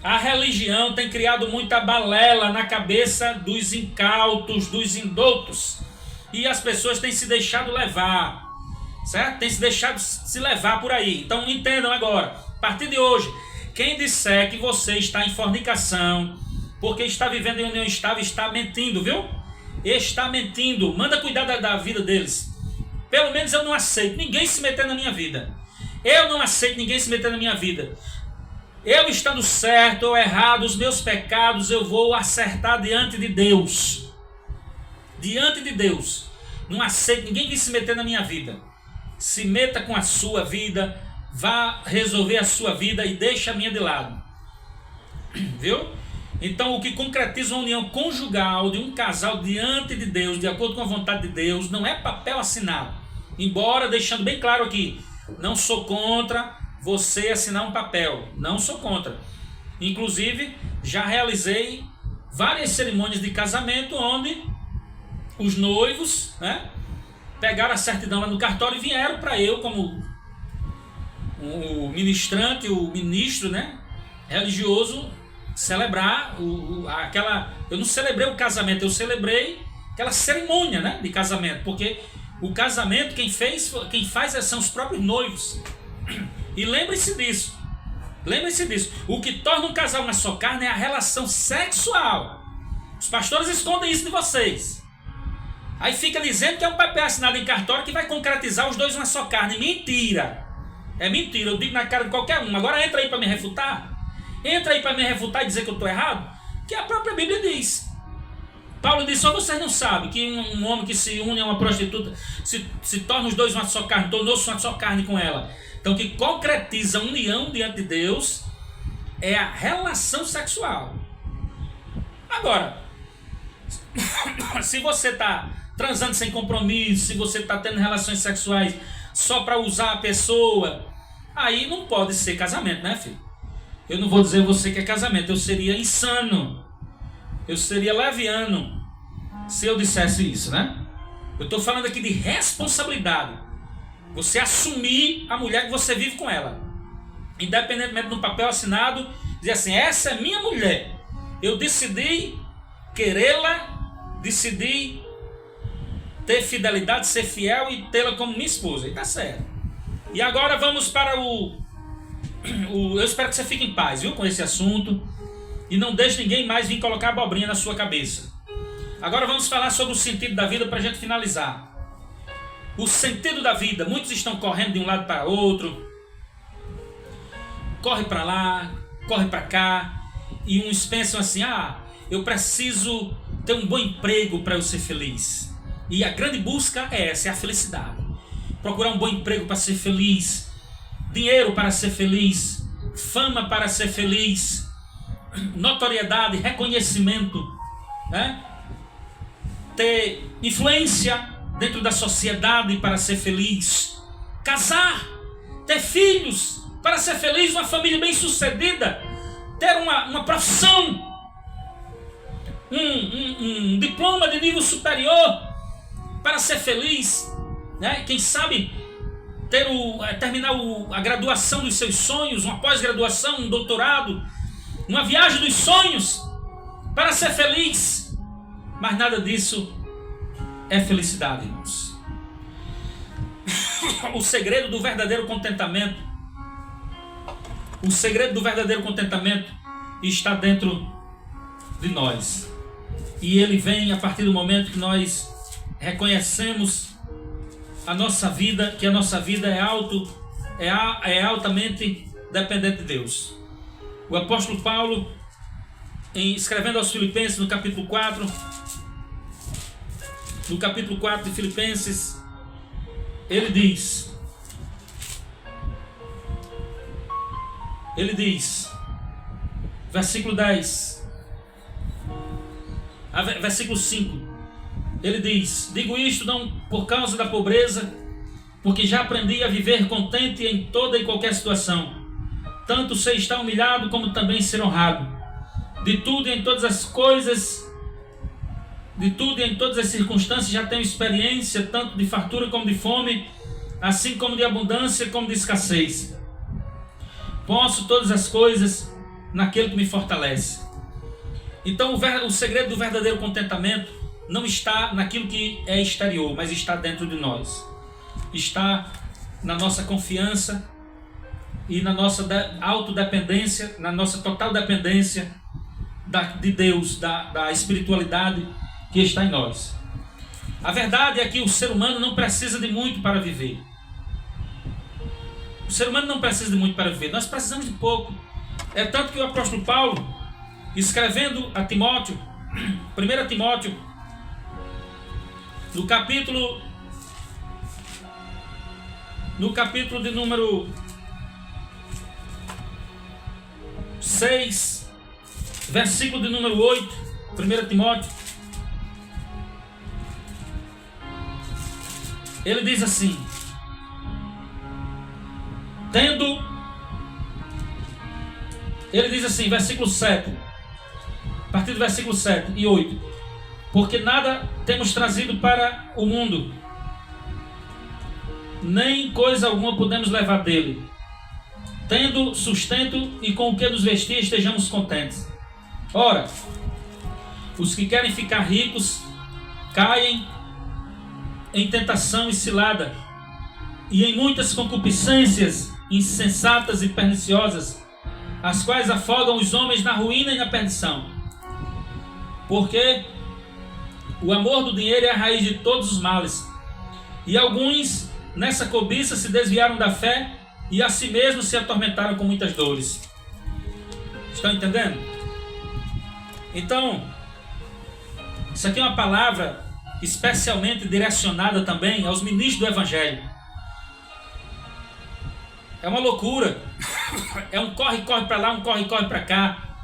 A religião tem criado muita balela na cabeça dos incautos, dos indoutos. E as pessoas têm se deixado levar, certo? Têm se deixado se levar por aí. Então, entendam agora, a partir de hoje, quem disser que você está em fornicação, porque está vivendo em união estável, está mentindo, viu? Está mentindo. Manda cuidar da vida deles. Pelo menos eu não aceito ninguém se meter na minha vida. Eu não aceito ninguém se meter na minha vida. Eu estando certo ou errado, os meus pecados eu vou acertar diante de Deus. Diante de Deus. Não aceito ninguém vir se meter na minha vida. Se meta com a sua vida, vá resolver a sua vida e deixa a minha de lado. Viu? Então o que concretiza uma união conjugal de um casal diante de Deus, de acordo com a vontade de Deus, não é papel assinado. Embora, deixando bem claro aqui, não sou contra você assinar um papel. Não sou contra. Inclusive, já realizei várias cerimônias de casamento onde os noivos, né, pegaram a certidão lá no cartório e vieram para eu, como o ministrante, o ministro, né, religioso, celebrar aquela... Eu não celebrei o casamento, eu celebrei aquela cerimônia, né, de casamento, porque o casamento quem faz são os próprios noivos. E lembre-se disso. Lembre-se disso. O que torna um casal uma só carne é a relação sexual. Os pastores escondem isso de vocês. Aí fica dizendo que é um papel assinado em cartório que vai concretizar os dois uma só carne. Mentira. É mentira. Eu digo na cara de qualquer um. Agora entra aí para me refutar. Entra aí para me refutar e dizer que eu estou errado. Que a própria Bíblia diz. Paulo diz, só vocês não sabem que um homem que se une a uma prostituta se torna os dois uma só carne. Tornou-se uma só carne com ela. Então, o que concretiza a união diante de Deus é a relação sexual. Agora, se você está transando sem compromisso, se você está tendo relações sexuais só para usar a pessoa, aí não pode ser casamento, né, filho? Eu não vou dizer a você que é casamento, eu seria insano, eu seria leviano se eu dissesse isso, né? Eu estou falando aqui de responsabilidade. Você assumir a mulher que você vive com ela. Independentemente do papel assinado, dizer assim, essa é minha mulher. Eu decidi querê-la, decidi ter fidelidade, ser fiel e tê-la como minha esposa. E tá certo. E agora vamos para eu espero que você fique em paz, viu, com esse assunto. E não deixe ninguém mais vir colocar abobrinha na sua cabeça. Agora vamos falar sobre o sentido da vida para a gente finalizar. O sentido da vida, muitos estão correndo de um lado para outro, corre para lá, corre para cá, e uns pensam assim, eu preciso ter um bom emprego para eu ser feliz. E a grande busca é essa, é a felicidade. Procurar um bom emprego para ser feliz, dinheiro para ser feliz, fama para ser feliz, notoriedade, reconhecimento, né? Ter influência dentro da sociedade para ser feliz, casar, ter filhos para ser feliz, uma família bem sucedida. ter uma profissão, um diploma de nível superior para ser feliz, né? Quem sabe terminar a graduação dos seus sonhos, uma pós-graduação, um doutorado, uma viagem dos sonhos para ser feliz. Mas nada disso é felicidade, irmãos. O segredo do verdadeiro contentamento, está dentro de nós. E ele vem a partir do momento que nós reconhecemos a nossa vida, que a nossa vida é altamente dependente de Deus. O apóstolo Paulo, escrevendo aos Filipenses no capítulo 4 de Filipenses, ele diz, versículo 10, versículo 5, ele diz: digo isto não por causa da pobreza, porque já aprendi a viver contente em toda e qualquer situação, tanto sei estar humilhado como também ser honrado. De tudo e em todas as circunstâncias já tenho experiência, tanto de fartura como de fome, assim como de abundância como de escassez. Posso todas as coisas naquele que me fortalece. Então o segredo do verdadeiro contentamento não está naquilo que é exterior, mas está dentro de nós. Está na nossa confiança e na nossa autodependência, na nossa total dependência de Deus, da espiritualidade que está em nós. A verdade é que o ser humano não precisa de muito para viver. O ser humano não precisa de muito para viver. Nós precisamos de pouco. É tanto que o apóstolo Paulo, escrevendo a Timóteo, 1 Timóteo, no capítulo de número 6, versículo de número 8, 1 Timóteo, ele diz assim, versículo 7, a partir do versículo 7 e 8, porque nada temos trazido para o mundo, nem coisa alguma podemos levar dele. Tendo sustento e com o que nos vestir, estejamos contentes. Ora, os que querem ficar ricos caem em tentação e cilada, e em muitas concupiscências insensatas e perniciosas, as quais afogam os homens na ruína e na perdição. Porque o amor do dinheiro é a raiz de todos os males, e alguns nessa cobiça se desviaram da fé e a si mesmos se atormentaram com muitas dores. Estão entendendo? Então, isso aqui é uma palavra especialmente direcionada também aos ministros do Evangelho. É uma loucura. É um corre-corre para lá, um corre-corre para cá.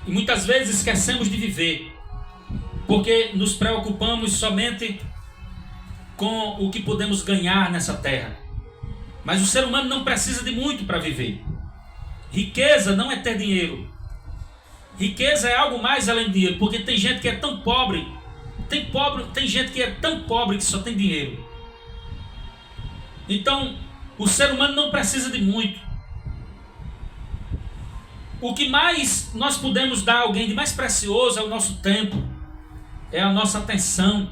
E muitas vezes esquecemos de viver, porque nos preocupamos somente com o que podemos ganhar nessa terra. Mas o ser humano não precisa de muito para viver. Riqueza não é ter dinheiro. Riqueza é algo mais além de dinheiro, porque tem gente que é tão pobre, tem gente que é tão pobre que só tem dinheiro. Então, o ser humano não precisa de muito. O que mais nós podemos dar a alguém de mais precioso é o nosso tempo, é a nossa atenção,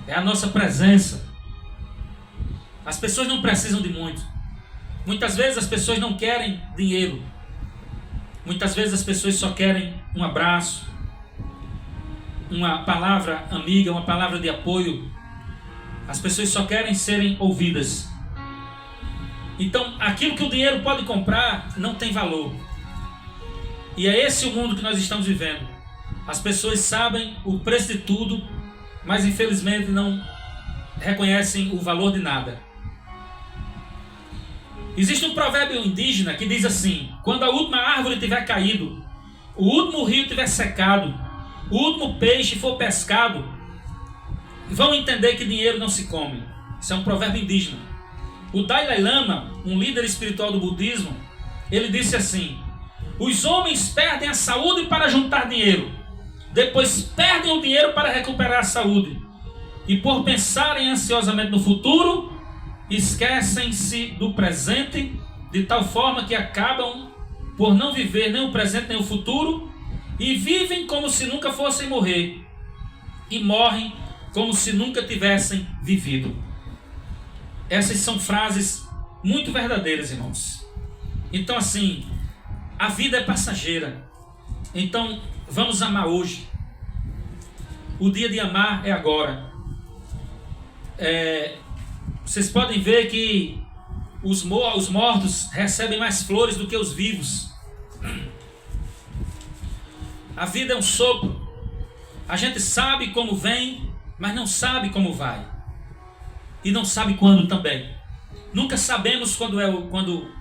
é a nossa presença. As pessoas não precisam de muito. Muitas vezes as pessoas não querem dinheiro. Muitas vezes as pessoas só querem um abraço, uma palavra amiga, uma palavra de apoio. As pessoas só querem serem ouvidas. Então, aquilo que o dinheiro pode comprar não tem valor. E é esse o mundo que nós estamos vivendo. As pessoas sabem o preço de tudo, mas infelizmente não reconhecem o valor de nada. Existe um provérbio indígena que diz assim: quando a última árvore tiver caído, o último rio tiver secado, o último peixe for pescado, vão entender que dinheiro não se come. Isso é um provérbio indígena. O Dalai Lama, um líder espiritual do budismo, ele disse assim: os homens perdem a saúde para juntar dinheiro, depois perdem o dinheiro para recuperar a saúde, e por pensarem ansiosamente no futuro, esquecem-se do presente, de tal forma que acabam por não viver nem o presente nem o futuro, e vivem como se nunca fossem morrer, e morrem como se nunca tivessem vivido. Essas são frases muito verdadeiras, irmãos. Então, assim, a vida é passageira. Então, vamos amar hoje. O dia de amar é agora. Vocês podem ver que os mortos recebem mais flores do que os vivos. A vida é um sopro. A gente sabe como vem, mas não sabe como vai. E não sabe quando também. Nunca sabemos quando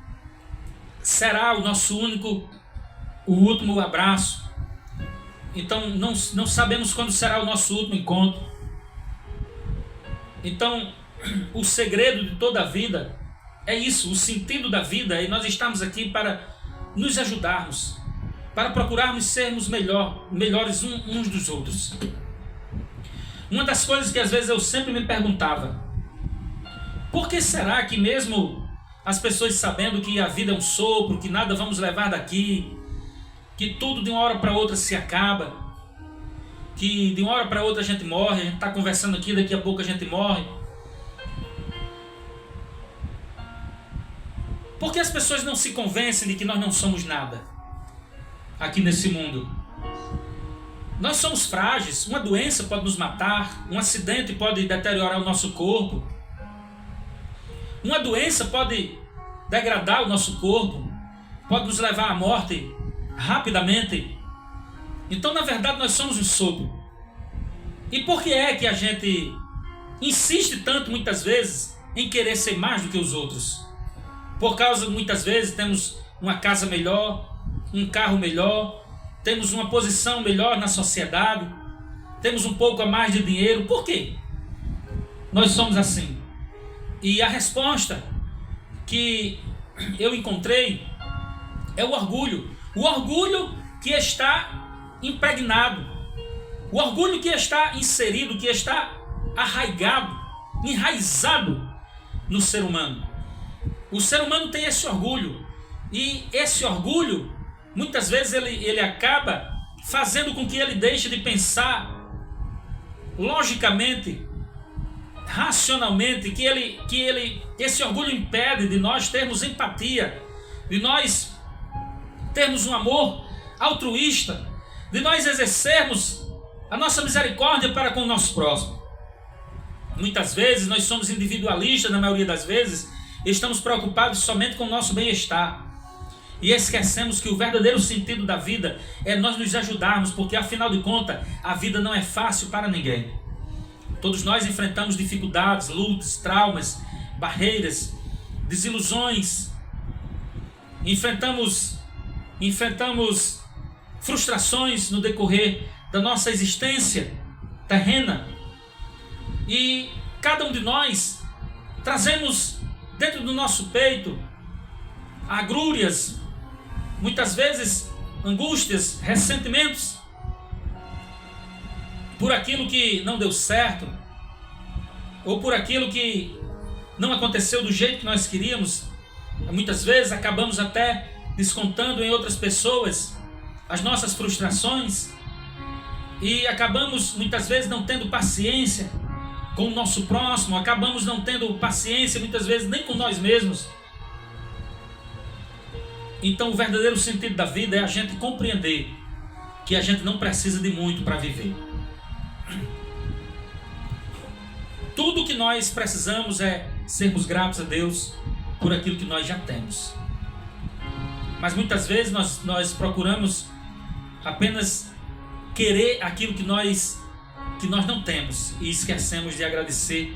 será o nosso o último abraço. Então não sabemos quando será o nosso último encontro. Então o segredo de toda a vida é isso, o sentido da vida. E nós estamos aqui para nos ajudarmos, para procurarmos sermos melhores uns dos outros. Uma das coisas que às vezes eu sempre me perguntava: por que será que mesmo as pessoas sabendo que a vida é um sopro, que nada vamos levar daqui, que tudo de uma hora para outra se acaba, que de uma hora para outra a gente morre, a gente está conversando aqui, daqui a pouco a gente morre, por que as pessoas não se convencem de que nós não somos nada aqui nesse mundo? Nós somos frágeis, uma doença pode nos matar, um acidente pode deteriorar o nosso corpo, uma doença pode degradar o nosso corpo, pode nos levar à morte rapidamente. Então, na verdade, nós somos um sopro. E por que é que a gente insiste tanto, muitas vezes, em querer ser mais do que os outros? Por causa, muitas vezes, temos uma casa melhor, um carro melhor, temos uma posição melhor na sociedade, temos um pouco a mais de dinheiro. Por quê? Nós somos assim. E a resposta que eu encontrei é o orgulho. O orgulho que está impregnado. O orgulho que está inserido, que está arraigado, enraizado no ser humano. O ser humano tem esse orgulho. E esse orgulho, muitas vezes, ele acaba fazendo com que ele deixe de pensar logicamente, racionalmente, esse orgulho impede de nós termos empatia, de nós termos um amor altruísta, de nós exercermos a nossa misericórdia para com o nosso próximo. Muitas vezes nós somos individualistas, na maioria das vezes, estamos preocupados somente com o nosso bem-estar. E esquecemos que o verdadeiro sentido da vida é nós nos ajudarmos, porque afinal de contas, a vida não é fácil para ninguém. Todos nós enfrentamos dificuldades, lutas, traumas, barreiras, desilusões. Enfrentamos frustrações no decorrer da nossa existência terrena. E cada um de nós trazemos dentro do nosso peito agrúrias, muitas vezes angústias, ressentimentos por aquilo que não deu certo, ou por aquilo que não aconteceu do jeito que nós queríamos. Muitas vezes acabamos até descontando em outras pessoas as nossas frustrações e acabamos muitas vezes não tendo paciência com o nosso próximo, acabamos não tendo paciência muitas vezes nem com nós mesmos. Então o verdadeiro sentido da vida é a gente compreender que a gente não precisa de muito para viver. Tudo que nós precisamos é sermos gratos a Deus por aquilo que nós já temos. Mas muitas vezes nós procuramos apenas querer aquilo que nós não temos e esquecemos de agradecer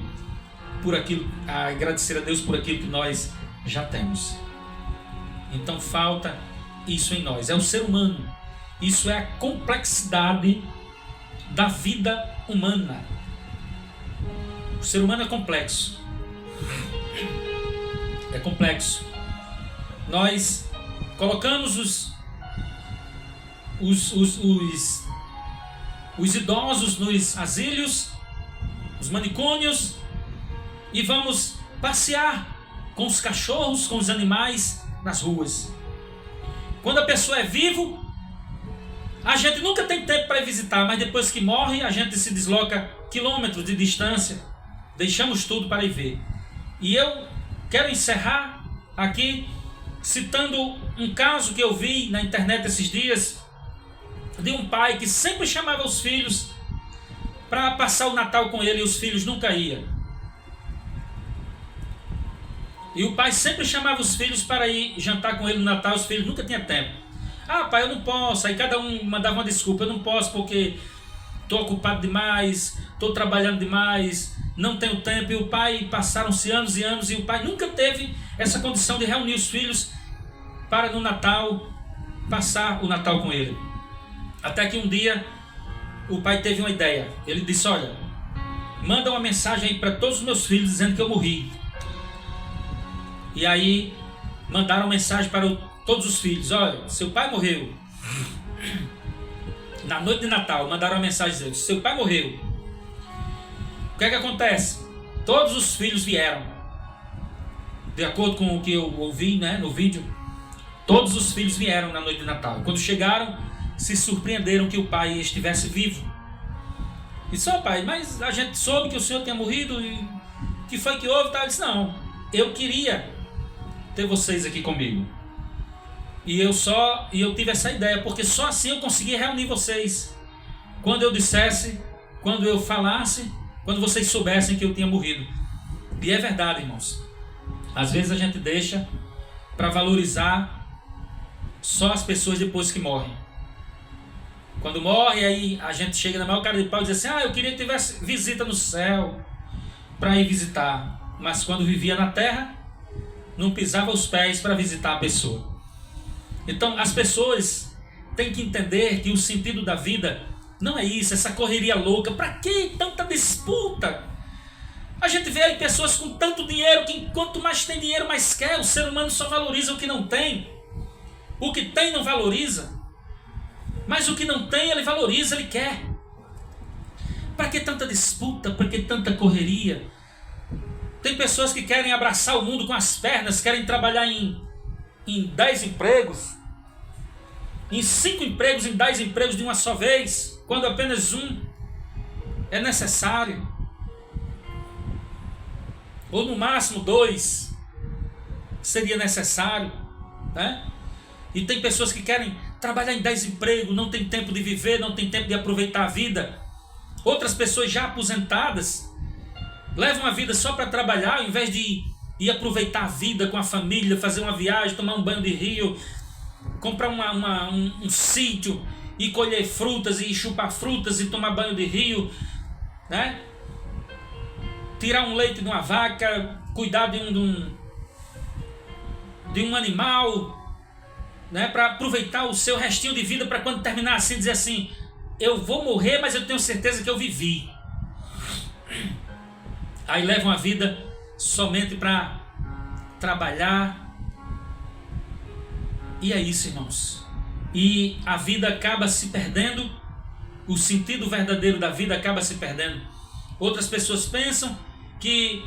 a Deus por aquilo que nós já temos. Então falta isso em nós. É o ser humano. Isso é a complexidade da vida humana. O ser humano é complexo. É complexo. Nós colocamos os idosos nos asilos, os manicômios, e vamos passear com os cachorros, com os animais nas ruas. Quando a pessoa é viva, a gente nunca tem tempo para ir visitar, mas depois que morre, a gente se desloca quilômetros de distância, deixamos tudo para ir ver. E eu quero encerrar aqui citando um caso que eu vi na internet esses dias, de um pai que sempre chamava os filhos para passar o Natal com ele, e os filhos nunca iam. E o pai sempre chamava os filhos para ir jantar com ele no Natal, os filhos nunca tinham tempo. Ah, pai, eu não posso. Aí cada um mandava uma desculpa: eu não posso porque estou ocupado demais, estou trabalhando demais, não tenho tempo. E o pai, passaram-se anos e anos, e o pai nunca teve essa condição de reunir os filhos para no Natal passar o Natal com ele. Até que um dia o pai teve uma ideia. Ele disse: olha, manda uma mensagem aí para todos os meus filhos dizendo que eu morri. E aí mandaram mensagem para todos os filhos: olha, seu pai morreu. Na noite de Natal mandaram uma mensagem dizendo: seu pai morreu. O que é que acontece? Todos os filhos vieram. De acordo com o que eu ouvi, né, no vídeo, todos os filhos vieram na noite de Natal. Quando chegaram, se surpreenderam que o pai estivesse vivo. E disse: ó, pai, mas a gente soube que o senhor tinha morrido, e o que foi que houve? Ele disse: não, eu queria ter vocês aqui comigo. E eu tive essa ideia, porque só assim eu consegui reunir vocês. Quando eu dissesse, quando eu falasse, quando vocês soubessem que eu tinha morrido. E é verdade, irmãos. Às vezes a gente deixa para valorizar só as pessoas depois que morrem. Quando morre, aí a gente chega na maior cara de pau e diz assim: ah, eu queria que tivesse visita no céu para ir visitar. Mas quando vivia na terra, não pisava os pés para visitar a pessoa. Então as pessoas têm que entender que o sentido da vida não é isso, essa correria louca. Para que tanta disputa? A gente vê aí pessoas com tanto dinheiro que quanto mais tem dinheiro mais quer. O ser humano só valoriza o que não tem. O que tem não valoriza. Mas o que não tem ele valoriza, ele quer. Para que tanta disputa? Para que tanta correria? Tem pessoas que querem abraçar o mundo com as pernas, querem trabalhar em 10 empregos, em 5 empregos, em 10 empregos de uma só vez, quando apenas um é necessário. Ou no máximo 2 seria necessário, né? E tem pessoas que querem trabalhar em 10 empregos, não tem tempo de viver, não tem tempo de aproveitar a vida. Outras pessoas já aposentadas levam a vida só para trabalhar, ao invés de ir aproveitar a vida com a família, fazer uma viagem, tomar um banho de rio, comprar um sítio e colher frutas e chupar frutas e tomar banho de rio, né? Tirar um leite de uma vaca, cuidar de um animal, né? Para aproveitar o seu restinho de vida, para quando terminar assim dizer assim: eu vou morrer, mas eu tenho certeza que eu vivi. Aí levam a vida somente para trabalhar. E é isso, irmãos. E a vida acaba se perdendo. O sentido verdadeiro da vida acaba se perdendo. Outras pessoas pensam que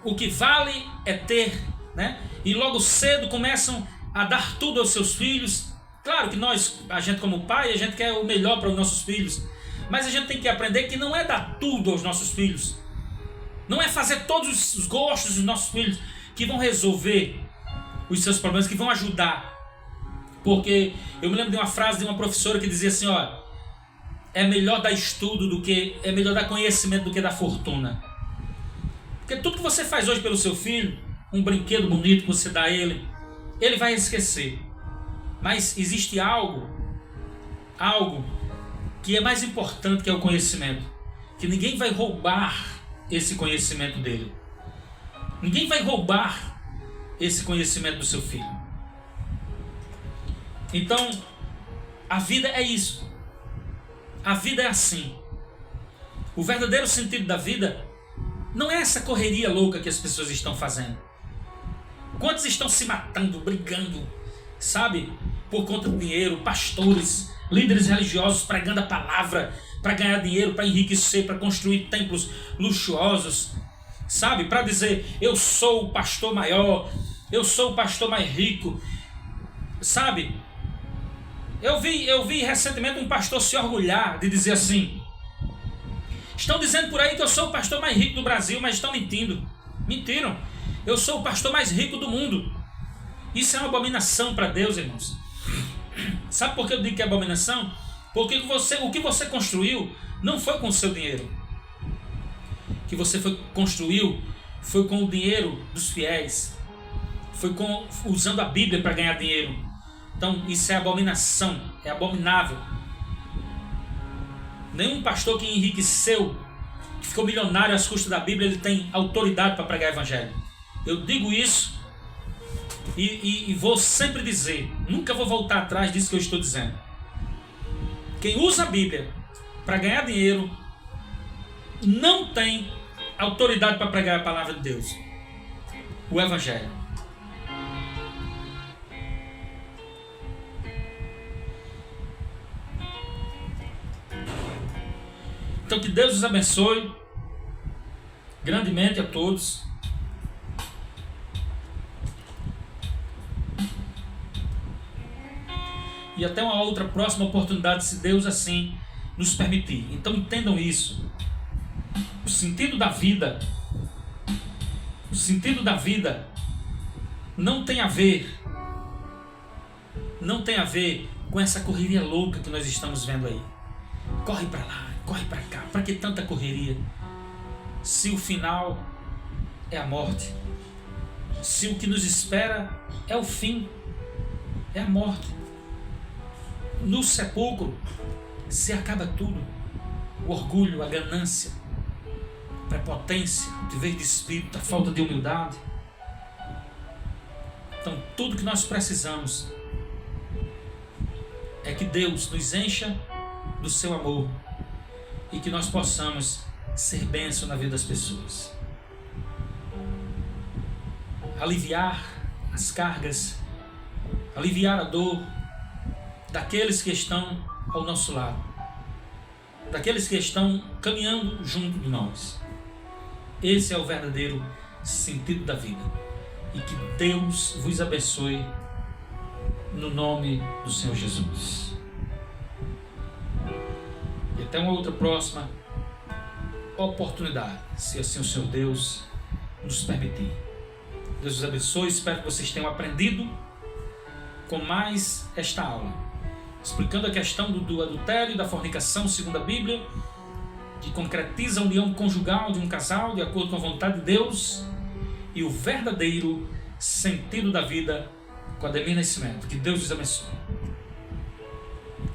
o que vale é ter, né? E logo cedo começam a dar tudo aos seus filhos. Claro que a gente como pai, a gente quer o melhor para os nossos filhos. Mas a gente tem que aprender que não é dar tudo aos nossos filhos. Não é fazer todos os gostos dos nossos filhos que vão resolver os seus problemas, que vão ajudar. Porque eu me lembro de uma frase de uma professora que dizia assim: ó, é melhor dar estudo é melhor dar conhecimento do que dar fortuna. Porque tudo que você faz hoje pelo seu filho, um brinquedo bonito que você dá a ele vai esquecer. Mas existe algo que é mais importante, que é o conhecimento. Que ninguém vai roubar esse conhecimento dele. Ninguém vai roubar esse conhecimento do seu filho. Então, a vida é isso. A vida é assim. O verdadeiro sentido da vida não é essa correria louca que as pessoas estão fazendo. Quantos estão se matando, brigando, sabe, por conta do dinheiro, pastores, líderes religiosos pregando a palavra para ganhar dinheiro, para enriquecer, para construir templos luxuosos, sabe, para dizer, eu sou o pastor maior, eu sou o pastor mais rico, sabe? Eu vi recentemente um pastor se orgulhar de dizer assim, estão dizendo por aí que eu sou o pastor mais rico do Brasil, mas estão mentindo. Mentiram. Eu sou o pastor mais rico do mundo. Isso é uma abominação para Deus, irmãos. Sabe por que eu digo que é abominação? Porque o que você construiu não foi com o seu dinheiro. O que você construiu foi com o dinheiro dos fiéis. Foi usando a Bíblia para ganhar dinheiro. Então isso é abominação. É abominável. Nenhum pastor que enriqueceu, que ficou milionário às custas da Bíblia, ele tem autoridade para pregar o evangelho. Eu digo isso e vou sempre dizer, nunca vou voltar atrás disso que eu estou dizendo. Quem usa a Bíblia para ganhar dinheiro não tem autoridade para pregar a palavra de Deus, o evangelho. Então que Deus os abençoe grandemente a todos. E até uma outra próxima oportunidade, se Deus assim nos permitir. Então entendam isso. O sentido da vida não tem a ver com essa correria louca que nós estamos vendo aí. Corre para lá, corre para cá. Para que tanta correria? Se o final é a morte, se o que nos espera é o fim, é a morte. No sepulcro se acaba tudo. O orgulho, a ganância, a prepotência, o dever de espírito, a falta de humildade. Então tudo que nós precisamos é que Deus nos encha do seu amor e que nós possamos ser bênção na vida das pessoas, aliviar as cargas, aliviar a dor daqueles que estão ao nosso lado, daqueles que estão caminhando junto de nós. Esse é o verdadeiro sentido da vida. E que Deus vos abençoe no nome do Senhor Jesus. E até uma outra próxima oportunidade, se assim o Senhor Deus nos permitir. Deus os abençoe. Espero que vocês tenham aprendido com mais esta aula, explicando a questão do adultério e da fornicação segundo a Bíblia, que concretiza a união conjugal de um casal de acordo com a vontade de Deus, e o verdadeiro sentido da vida com Ademir Nascimento. Que Deus os abençoe.